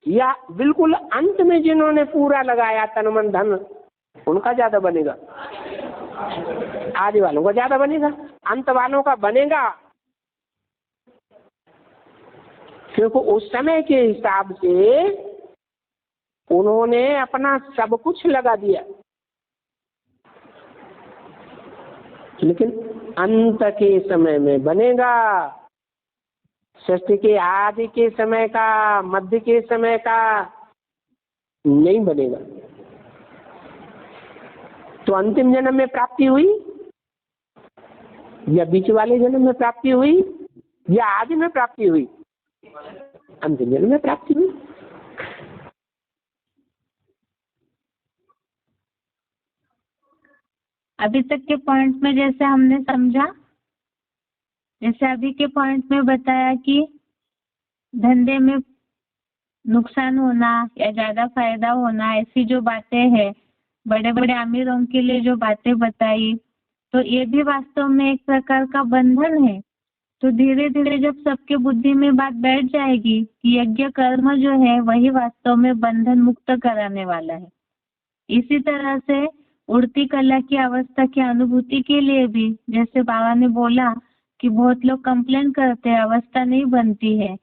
S3: या बिल्कुल अंत में जिन्होंने पूरा लगाया तन मन धन उनका ज्यादा बनेगा? आदि वालों का ज्यादा बनेगा, अंत वालों का बनेगा, क्योंकि उस समय के हिसाब से उन्होंने अपना सब कुछ लगा दिया। लेकिन अंत के समय में बनेगा, सृष्टि के आदि के समय का, मध्य के समय का नहीं बनेगा। तो अंतिम जन्म में प्राप्ति हुई या बीच वाले जन्म में प्राप्ति हुई या आदि में प्राप्ति हुई? अंतिम जन्म में प्राप्ति हुई।
S1: अभी तक के पॉइंट में जैसे हमने समझा, जैसे अभी के पॉइंट में बताया कि धंधे में नुकसान होना या ज्यादा फायदा होना, ऐसी जो बातें हैं, बड़े बड़े अमीरों के लिए जो बातें बताई, तो ये भी वास्तव में एक प्रकार का बंधन है। तो धीरे धीरे जब सबके बुद्धि में बात बैठ जाएगी कि यज्ञ कर्म जो है वही वास्तव में बंधन मुक्त कराने वाला है। इसी तरह से उड़ती कला की अवस्था की अनुभूति के लिए भी, जैसे बाबा ने बोला कि बहुत लोग कंप्लेन करते हैं अवस्था नहीं बनती है,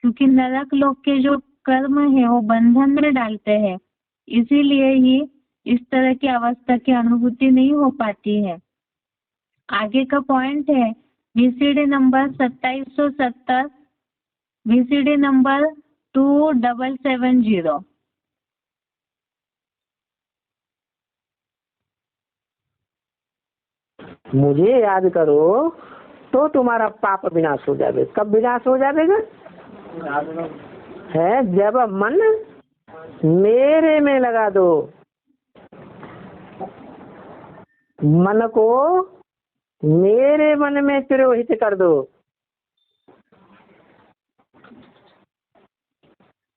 S1: क्योंकि नरक लोक के जो कर्म है वो बंधन में डालते हैं, इसीलिए ही इस तरह की अवस्था की अनुभूति नहीं हो पाती है। आगे का पॉइंट है VCD नंबर 2770, VCD नंबर 2770।
S3: मुझे याद करो तो तुम्हारा पाप विनाश हो जाए। कब विनाश हो जाएगा? है जब मन मेरे में लगा दो, मन को मेरे मन में तिरोहित कर दो।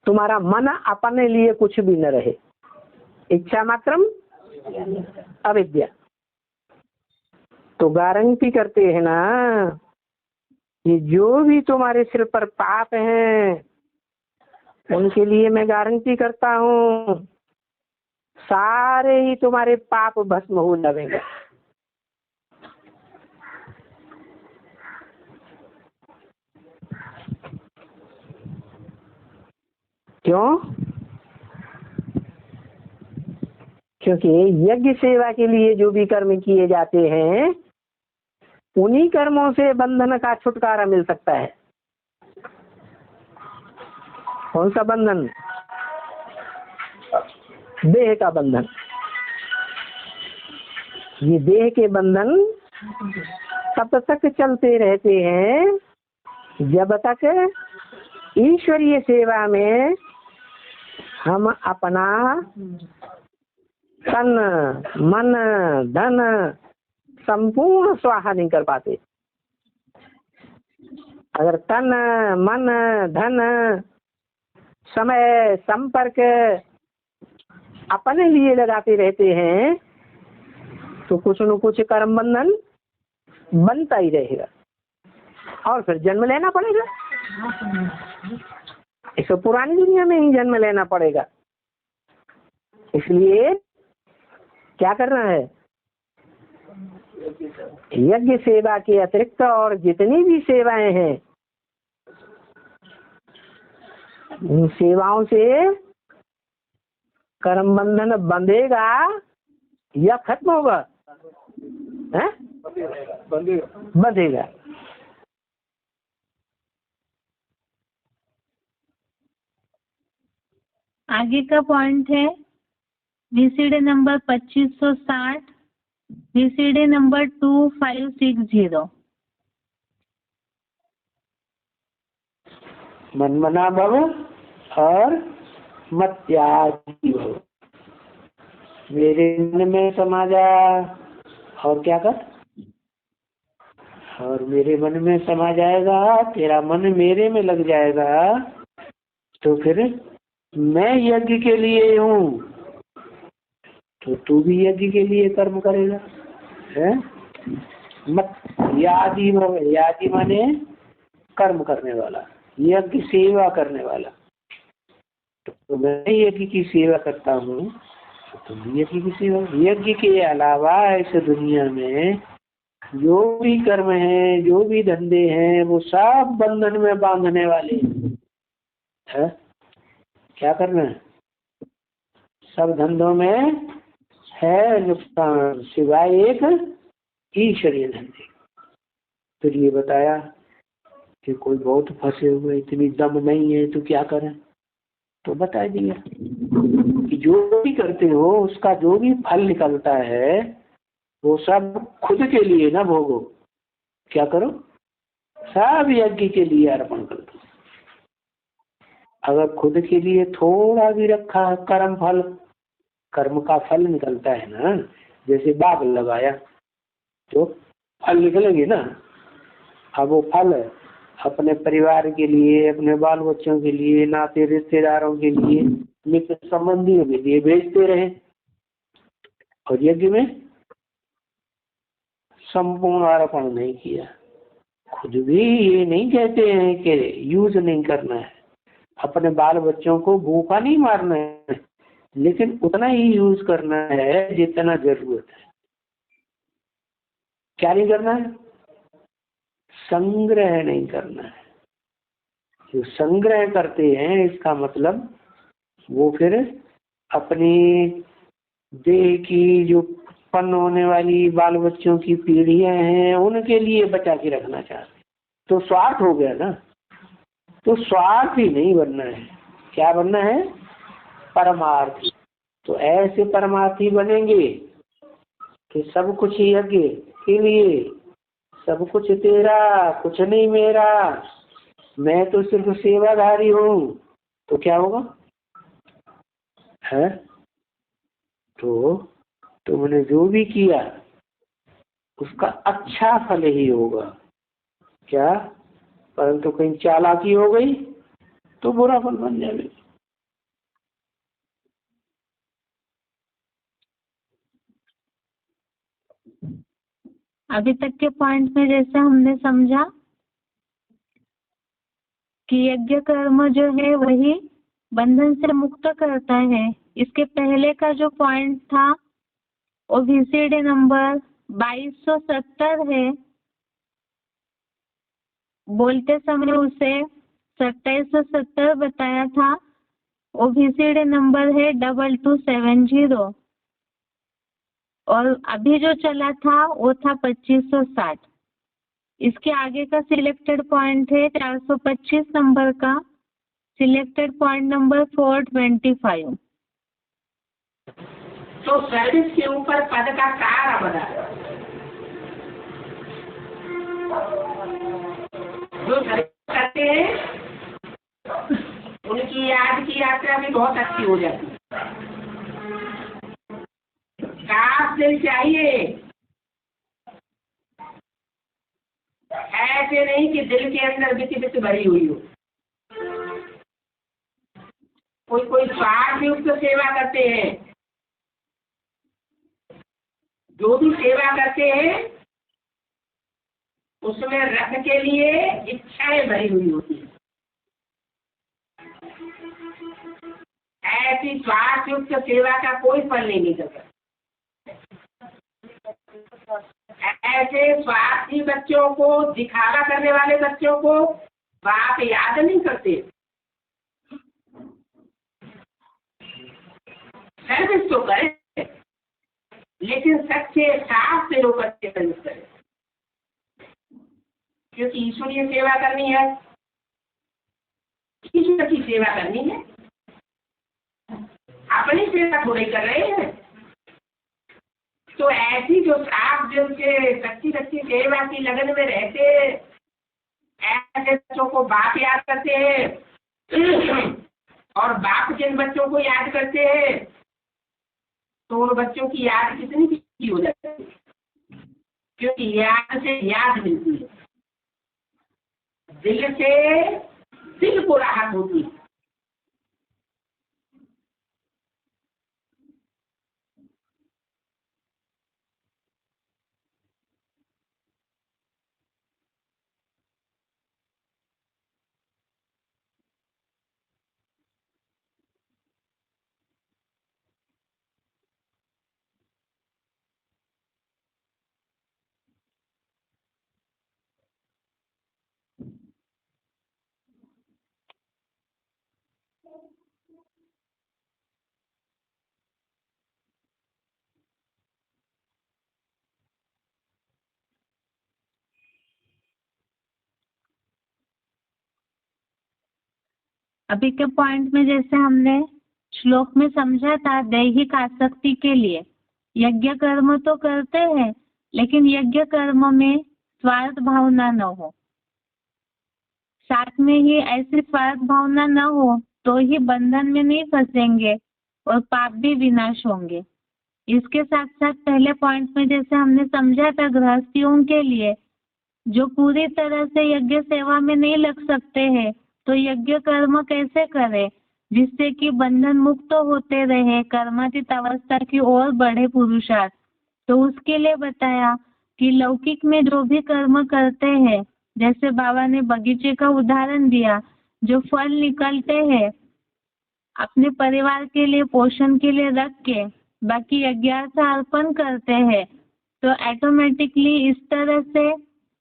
S3: तुम्हारा मन अपने लिए कुछ भी न रहे, इच्छा मात्रम अविद्या। तो गारंटी करते हैं ना कि जो भी तुम्हारे सिर पर पाप हैं उनके लिए मैं गारंटी करता हूँ सारे ही तुम्हारे पाप भस्म हो जाएंगे। क्यों? क्योंकि यज्ञ सेवा के लिए जो भी कर्म किए जाते हैं उन्हीं कर्मों से बंधन का छुटकारा मिल सकता है। कौन सा बंधन? देह का बंधन। ये देह के बंधन तब तक चलते रहते हैं जब तक ईश्वरीय सेवा में हम अपना तन मन धन संपूर्ण स्वाहा नहीं कर पाते। अगर तन मन धन समय संपर्क अपने लिए लगाते रहते हैं तो कुछ न कुछ कर्म बंधन बनता ही रहेगा और फिर जन्म लेना पड़ेगा। इसको पुरानी दुनिया में ही जन्म लेना पड़ेगा। इसलिए क्या करना है, यज्ञ सेवा के अतिरिक्त और जितनी भी सेवाएं हैं उन सेवाओं से कर्म बंधन बंधेगा या खत्म होगा? हैं? बंधेगा।
S1: आगे का पॉइंट है VCD नंबर 2560, VCD नंबर 2560।
S3: मनमना भव और मत्याजी भव। मेरे मन में समा जा और क्या कर, और मेरे मन में समा जाएगा, तेरा मन मेरे में लग जाएगा तो फिर मैं यज्ञ के लिए हूँ तो तू भी यज्ञ के लिए कर्म करेगा। है मत यादी भव, यादी माने कर्म करने वाला, यज्ञ सेवा करने वाला। तो मैं यज्ञ की सेवा करता हूँ तो तुम भी यज्ञ की सेवा। यज्ञ के अलावा इस दुनिया में जो भी कर्म है, जो भी धंधे हैं, वो सब बंधन में बांधने वाले है। क्या करना है, सब धंधों में है नुकसान सिवाय एक ईश्वरीय धंधे। फिर ये बताया कि कोई बहुत फंसे हुए, इतनी दम नहीं है तो क्या करें, तो बता दिया कि जो भी करते हो उसका जो भी फल निकलता है वो सब खुद के लिए ना भोगो। क्या करो, सब यज्ञ के लिए अर्पण कर दो। अगर खुद के लिए थोड़ा भी रखा है कर्म फल, कर्म का फल निकलता है ना, जैसे बाग लगाया तो फल निकलेंगे ना। अब वो फल अपने परिवार के लिए, अपने बाल बच्चों के लिए, नाते रिश्तेदारों के लिए, मित्र संबंधियों के लिए भेजते रहे। और यज्ञ में संपूर्ण अर्पण नहीं किया। खुद भी ये नहीं कहते हैं कि यूज नहीं करना है, अपने बाल बच्चों को भूखा नहीं मारना है, लेकिन उतना ही यूज करना है जितना जरूरत है। क्या नहीं करना है, संग्रह नहीं करना है। जो संग्रह करते हैं इसका मतलब वो फिर अपनी देह की जो उत्पन्न होने वाली बाल बच्चों की पीढ़ियां हैं उनके लिए बचा के रखना चाहते, तो स्वार्थ हो गया ना। तो स्वार्थी नहीं बनना है, क्या बनना है, परमार्थी। तो ऐसे परमार्थी बनेंगे कि सब कुछ यज्ञ के लिए, सब कुछ तेरा, कुछ नहीं मेरा, मैं तो सिर्फ सेवाधारी हूँ। तो क्या होगा है, तो तुमने जो भी किया उसका अच्छा फल ही होगा। क्या, परंतु कहीं चालाकी हो गई तो बुरा फल बन जाएगा।
S1: अभी तक के पॉइंट में जैसे हमने समझा कि यज्ञ कर्म जो है वही बंधन से मुक्त करता है। इसके पहले का जो पॉइंट था वो VCD नंबर 2270 है। बोलते समय उसे 2770 बताया था। वो VCD नंबर है 2270 और अभी जो चला था वो था 2560। इसके आगे का सिलेक्टेड पॉइंट है 425 नंबर का, सिलेक्टेड पॉइंट नंबर 425।
S3: तो 40 के ऊपर पद का कार्य बना, जो सर्विस करते हैं उनकी याद की यात्रा भी बहुत अच्छी हो जाती है। साफ दिल चाहिए, ऐसे नहीं कि दिल के अंदर बिच बिच भरी हुई हो। कोई कोई स्वार्थ युक्त सेवा करते हैं, जो भी सेवा करते हैं उसमें रख के लिए इच्छाएं भरी हुई होती है। ऐसी स्वार्थ युक्त सेवा का कोई फल नहीं निकलता। ऐसे स्वार्थी बच्चों को, दिखावा करने वाले बच्चों को बाप याद नहीं करते। सर्विस तो करें, लेकिन सच्चे साफ से होकर के सर्विस करें, क्योंकि ईश्वरीय सेवा करनी है, ईश्वर की सेवा करनी है। अपनी सेवा थोड़ी कर रहे हैं। तो ऐसी जो साफ दिल के सच्ची सच्ची सेवा की लगन में रहते, ऐसे बच्चों को बाप याद करते हैं और बाप जिन बच्चों को याद करते हैं तो उन बच्चों की याद कितनी की हो जाती है, क्योंकि याद से याद मिलती है, दिल से दिल को राहत होती है।
S1: अभी के पॉइंट में जैसे हमने श्लोक में समझा था, दैहिक आसक्ति के लिए यज्ञ कर्म तो करते हैं, लेकिन यज्ञ कर्म में स्वार्थ भावना न हो। साथ में ही ऐसी स्वार्थ भावना न हो तो ही बंधन में नहीं फंसेंगे और पाप भी विनाश होंगे। इसके साथ साथ पहले पॉइंट में जैसे हमने समझा था, गृहस्थियों के लिए जो पूरी तरह से यज्ञ सेवा में नहीं लग सकते हैं, तो यज्ञ कर्म कैसे करें जिससे कि बंधन मुक्त होते रहे, कर्मातीत अवस्था की ओर बढ़े पुरुषार्थ। तो उसके लिए बताया कि लौकिक में जो भी कर्म करते हैं, जैसे बाबा ने बगीचे का उदाहरण दिया, जो फल निकलते हैं अपने परिवार के लिए, पोषण के लिए रख के बाकी यज्ञार्थ अर्पण करते हैं, तो ऑटोमेटिकली इस तरह से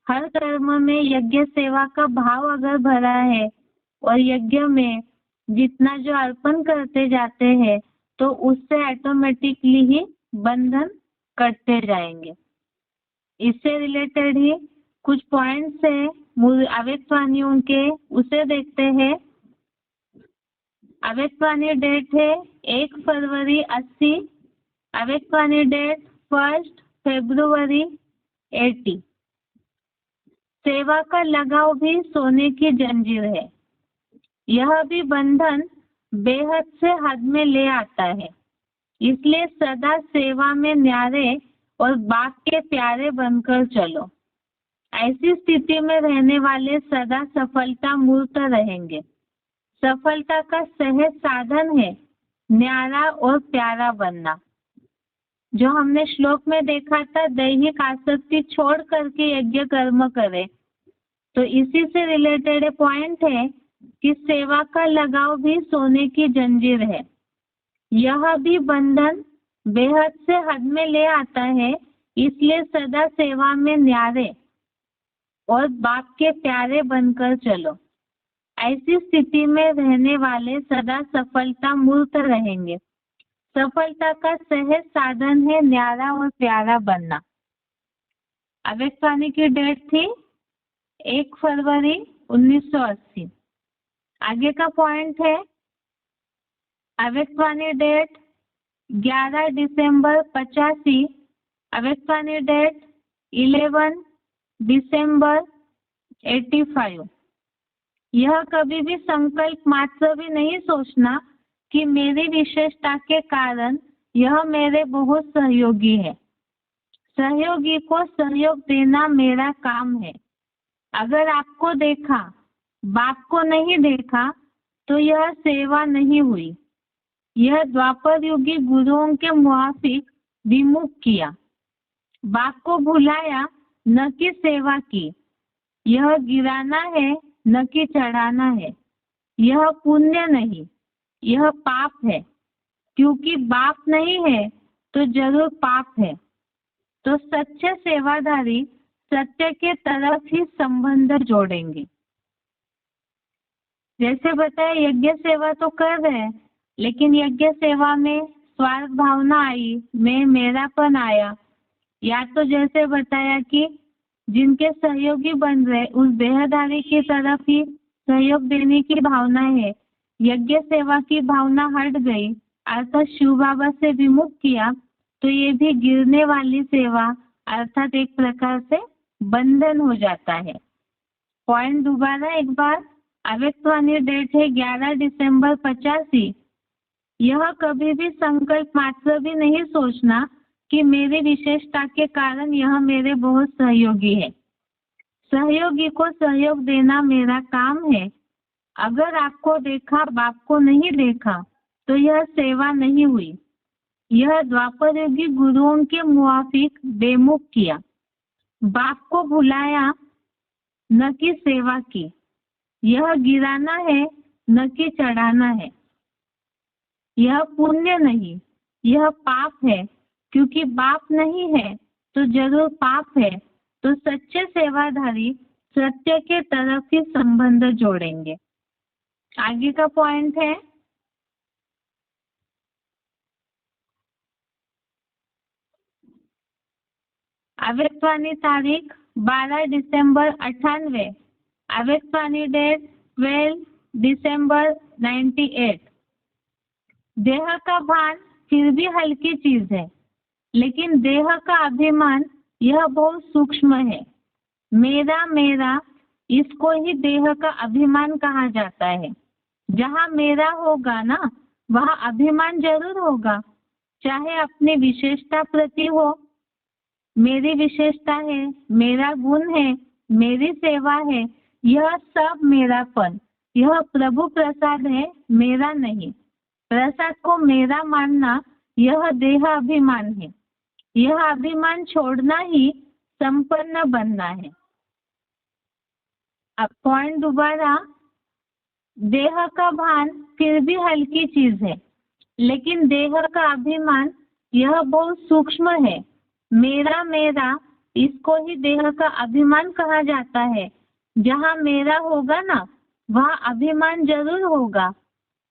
S1: हर कर्म में यज्ञ सेवा का भाव अगर भरा है और यज्ञ में जितना जो अर्पण करते जाते हैं तो उससे ऑटोमेटिकली ही बंधन कटते जाएंगे। इससे रिलेटेड ही कुछ पॉइंट्स है अव्यक्तवाणियों के, उसे देखते हैं। अव्यक्तवाणी डेट है 1 फरवरी 80, अव्यक्तवाणी डेट 1 फरवरी 80। सेवा का लगाव भी सोने की जंजीर है, यह भी बंधन बेहद से हद में ले आता है। इसलिए सदा सेवा में न्यारे और बाप के प्यारे बनकर चलो। ऐसी स्थिति में रहने वाले सदा सफलता मूर्त रहेंगे। सफलता का सहज साधन है न्यारा और प्यारा बनना। जो हमने श्लोक में देखा था, दैहिक आसक्ति छोड़ करके यज्ञ कर्म करे, तो इसी से रिलेटेड पॉइंट है कि सेवा का लगाव भी सोने की जंजीर है, यह भी बंधन बेहद से हद में ले आता है। इसलिए सदा सेवा में न्यारे और बाप के प्यारे बनकर चलो। ऐसी स्थिति में रहने वाले सदा सफलता मूर्त रहेंगे। सफलता का सहज साधन है न्यारा और प्यारा बनना। अव्यक्तवाणी की डेट थी 1 फरवरी 1980। आगे का पॉइंट है अव्यक्तवाणी डेट 11 दिसंबर 85, अव्यक्तवाणी डेट 11 दिसंबर 85। यह कभी भी संकल्प मात्र भी नहीं सोचना कि मेरी विशेषता के कारण यह मेरे बहुत सहयोगी है। सहयोगी को सहयोग देना मेरा काम है। अगर आपको देखा, बाप को नहीं देखा, तो यह सेवा नहीं हुई। यह द्वापर युगी गुरुओं के मुआफिक विमुख किया। बाप को भुलाया, न कि सेवा की। यह गिराना है, न कि चढ़ाना है। यह पुण्य नहीं, यह पाप है। क्योंकि बाप नहीं है तो जरूर पाप है। तो सच्चे सेवाधारी सत्य के तरफ ही संबंध जोड़ेंगे। जैसे बताया, यज्ञ सेवा तो कर रहे हैं, लेकिन यज्ञ सेवा में स्वार्थ भावना आई, मैं मेरापन आया। या तो जैसे बताया कि जिनके सहयोगी बन रहे उस देहधारी की तरफ ही सहयोग देने की भावना है। यज्ञ सेवा की भावना हट गई, अर्थात शिव बाबा से विमुख किया, तो ये भी गिरने वाली सेवा अर्थात एक प्रकार से बंधन हो जाता है। पॉइंट दोबारा एक बार, अव्यक्तवाणी डेट है 11 दिसंबर 85। यह कभी भी संकल्प मात्र भी नहीं सोचना कि मेरी विशेषता के कारण यह मेरे बहुत सहयोगी है। सहयोगी को सहयोग देना मेरा काम है। अगर आपको देखा, बाप को नहीं देखा, तो यह सेवा नहीं हुई। यह द्वापर युगी गुरुओं के मुआफिक बेमुख किया। बाप को भुलाया, न कि सेवा की। यह गिराना है, न कि चढ़ाना है। यह पुण्य नहीं, यह पाप है। क्योंकि बाप नहीं है तो जरूर पाप है। तो सच्चे सेवाधारी सत्य के तरफ ही संबंध जोड़ेंगे। आगे का पॉइंट है, अव्यक्तवाणी तारीख 12 दिसंबर 98। अव्यक्तवाणी डेट 12 दिसंबर 98। देह का भान फिर भी हल्की चीज है, लेकिन देह का अभिमान यह बहुत सूक्ष्म है। मेरा मेरा, इसको ही देह का अभिमान कहा जाता है। जहाँ मेरा होगा ना, वहाँ अभिमान जरूर होगा, चाहे अपनी विशेषता प्रति हो। मेरी विशेषता है, मेरा गुण है, मेरी सेवा है, यह सब मेरापन, यह प्रभु प्रसाद है, मेरा नहीं। प्रसाद को मेरा मानना यह देह अभिमान है। यह अभिमान छोड़ना ही संपन्न बनना है। अब पॉइंट दोबारा, देह का भान फिर भी हल्की चीज है, लेकिन देह का अभिमान यह बहुत सूक्ष्म है। मेरा मेरा, इसको ही देह का अभिमान कहा जाता है। जहाँ मेरा होगा ना, वहाँ अभिमान जरूर होगा,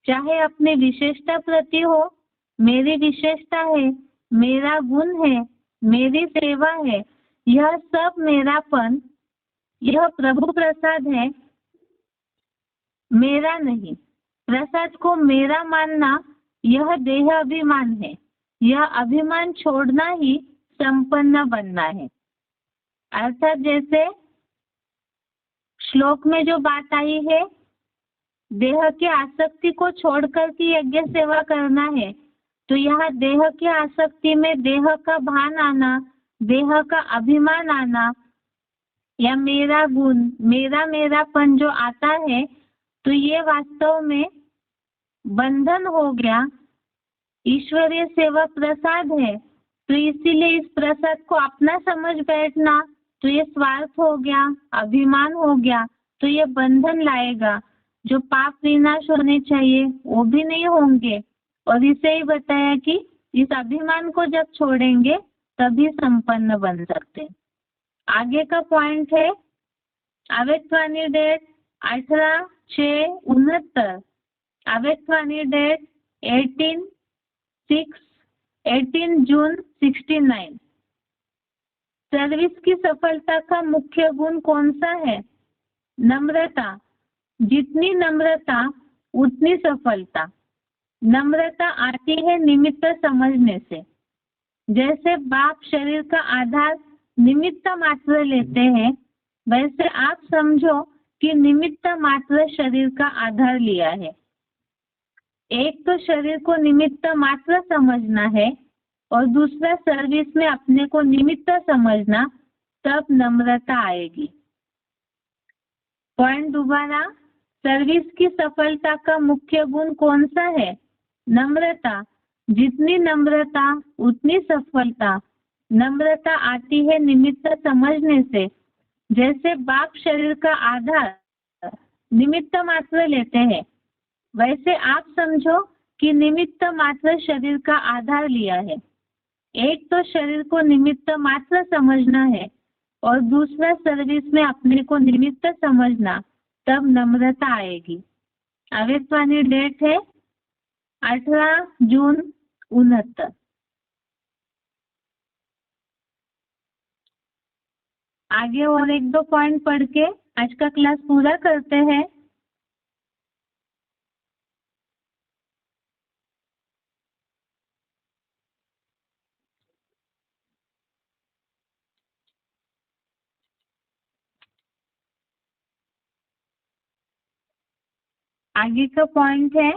S1: चाहे अपनी विशेषता प्रति हो। मेरी विशेषता है, मेरा गुण है, मेरी सेवा है, यह सब मेरापन, यह प्रभु प्रसाद है, मेरा नहीं। प्रसाद को मेरा मानना यह देह अभिमान है। यह अभिमान छोड़ना ही संपन्न बनना है। अर्थात जैसे श्लोक में जो बात आई है, देह की आसक्ति को छोड़कर के यज्ञ सेवा करना है, तो यहाँ देह की आसक्ति में देह का भान आना, देह का अभिमान आना, या मेरा गुण, मेरा मेरापन जो आता है, तो ये वास्तव में बंधन हो गया। ईश्वरीय सेवा प्रसाद है, तो इसीलिए इस प्रसाद को अपना समझ बैठना, तो ये स्वार्थ हो गया, अभिमान हो गया, तो ये बंधन लाएगा। जो पाप विनाश होने चाहिए वो भी नहीं होंगे। और इसे ही बताया कि इस अभिमान को जब छोड़ेंगे तभी संपन्न बन सकते। आगे का पॉइंट है, अव्यक्तवाणी डेट 18/6/69। अव्यक्तवाणी डेट 18 जून 69। सर्विस की सफलता का मुख्य गुण कौन सा है? नम्रता। जितनी नम्रता उतनी सफलता। नम्रता आती है निमित्त समझने से। जैसे बाप शरीर का आधार निमित्त मात्र लेते हैं, वैसे आप समझो कि निमित्त मात्र शरीर का आधार लिया है। एक तो शरीर को निमित्त मात्र समझना है और दूसरा सर्विस में अपने को निमित्त समझना, तब नम्रता आएगी। पॉइंट दोबारा, सर्विस की सफलता का मुख्य गुण कौन सा है? नम्रता। जितनी नम्रता उतनी सफलता। नम्रता आती है निमित्त समझने से। जैसे बाप शरीर का आधार निमित्त मात्र लेते हैं, वैसे आप समझो कि निमित्त मात्र शरीर का आधार लिया है। एक तो शरीर को निमित्त मात्र समझना है और दूसरा सर्विस में अपने को निमित्त समझना, तब नम्रता आएगी। आवेशवाणी डेट है 18 जून 69। आगे और एक दो पॉइंट पढ़ के आज का क्लास पूरा करते हैं। आगे का पॉइंट है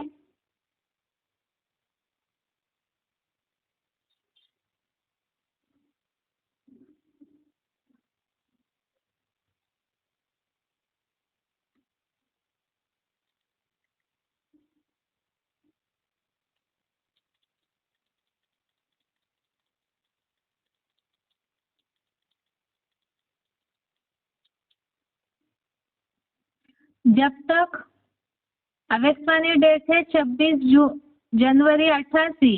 S1: जब तक आवेशवाणी डेट है 26 जनवरी 88।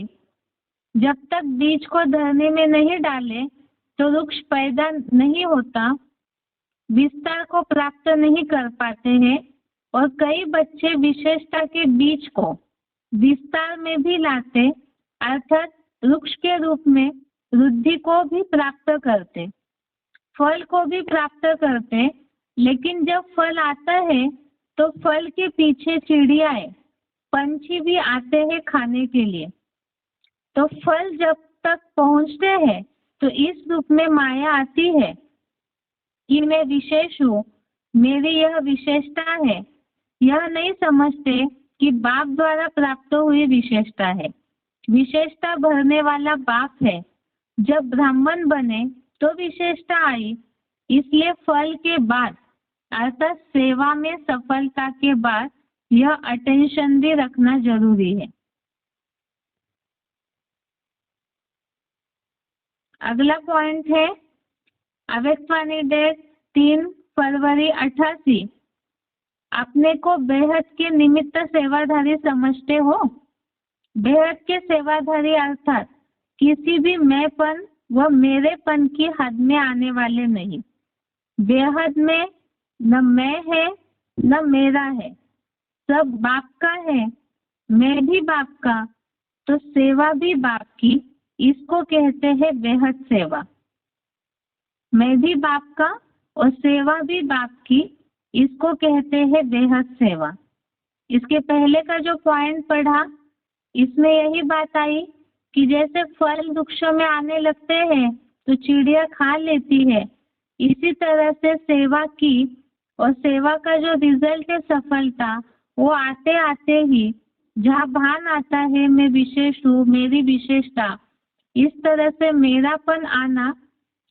S1: जब तक बीज को धरने में नहीं डाले तो वृक्ष पैदा नहीं होता, विस्तार को प्राप्त नहीं कर पाते हैं और कई बच्चे विशेषता के बीज को विस्तार में भी लाते, अर्थात वृक्ष के रूप में वृद्धि को भी प्राप्त करते, फल को भी प्राप्त करते। लेकिन जब फल आता है तो फल के पीछे चिड़ियाएं, पंछी भी आते हैं खाने के लिए। तो फल जब तक पहुंचते हैं तो इस रूप में माया आती है कि मैं विशेष हूँ, मेरी यह विशेषता है। यह नहीं समझते कि बाप द्वारा प्राप्त हुई विशेषता है। विशेषता भरने वाला बाप है। जब ब्राह्मण बने तो विशेषता आई, इसलिए फल के बाद अर्थात सेवा में सफलता के बाद यह अटेंशन भी रखना जरूरी है। अगला पॉइंट है आवेशवाणी डेट 3 फरवरी 88। अपने को बेहद के निमित्त सेवाधारी समझते हो? बेहद के सेवाधारी अर्थात किसी भी मैंपन व मेरेपन की हद में आने वाले नहीं। बेहद में न मैं है न मेरा है, सब बाप का है, मैं भी बाप का, तो सेवा भी बाप की, इसको कहते हैं बेहद सेवा। मैं भी बाप का और सेवा भी बाप की, इसको कहते हैं बेहद सेवा। इसके पहले का जो पॉइंट पढ़ा, इसमें यही बात आई कि जैसे फल वृक्षों में आने लगते हैं तो चिड़िया खा लेती है, इसी तरह से सेवा की और सेवा का जो रिजल्ट है सफलता, वो आते आते ही जहाँ भान आता है मैं विशेष हूँ, मेरी विशेषता, इस तरह से मेरापन आना,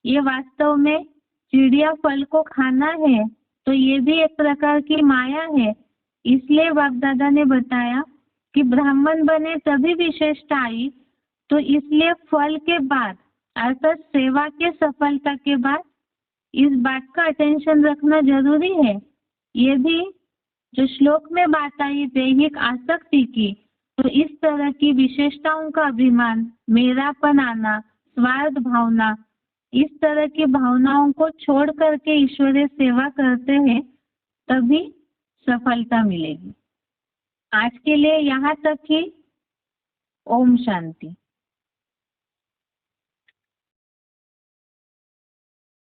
S1: ये वास्तव में चिड़िया फल को खाना है, तो ये भी एक प्रकार की माया है। इसलिए बाप दादा ने बताया कि ब्राह्मण बने तभी विशेषता आई, तो इसलिए फल के बाद अर्थात सेवा के सफलता के बाद इस बात का अटेंशन रखना जरूरी है। ये भी जो श्लोक में बात आई दैहिक आसक्ति की, तो इस तरह की विशेषताओं का अभिमान, मेरापन आना, स्वार्थ भावना, इस तरह की भावनाओं को छोड़ करके ईश्वरीय सेवा करते हैं, तभी सफलता मिलेगी। आज के लिए यहाँ तक ही। ओम शांति।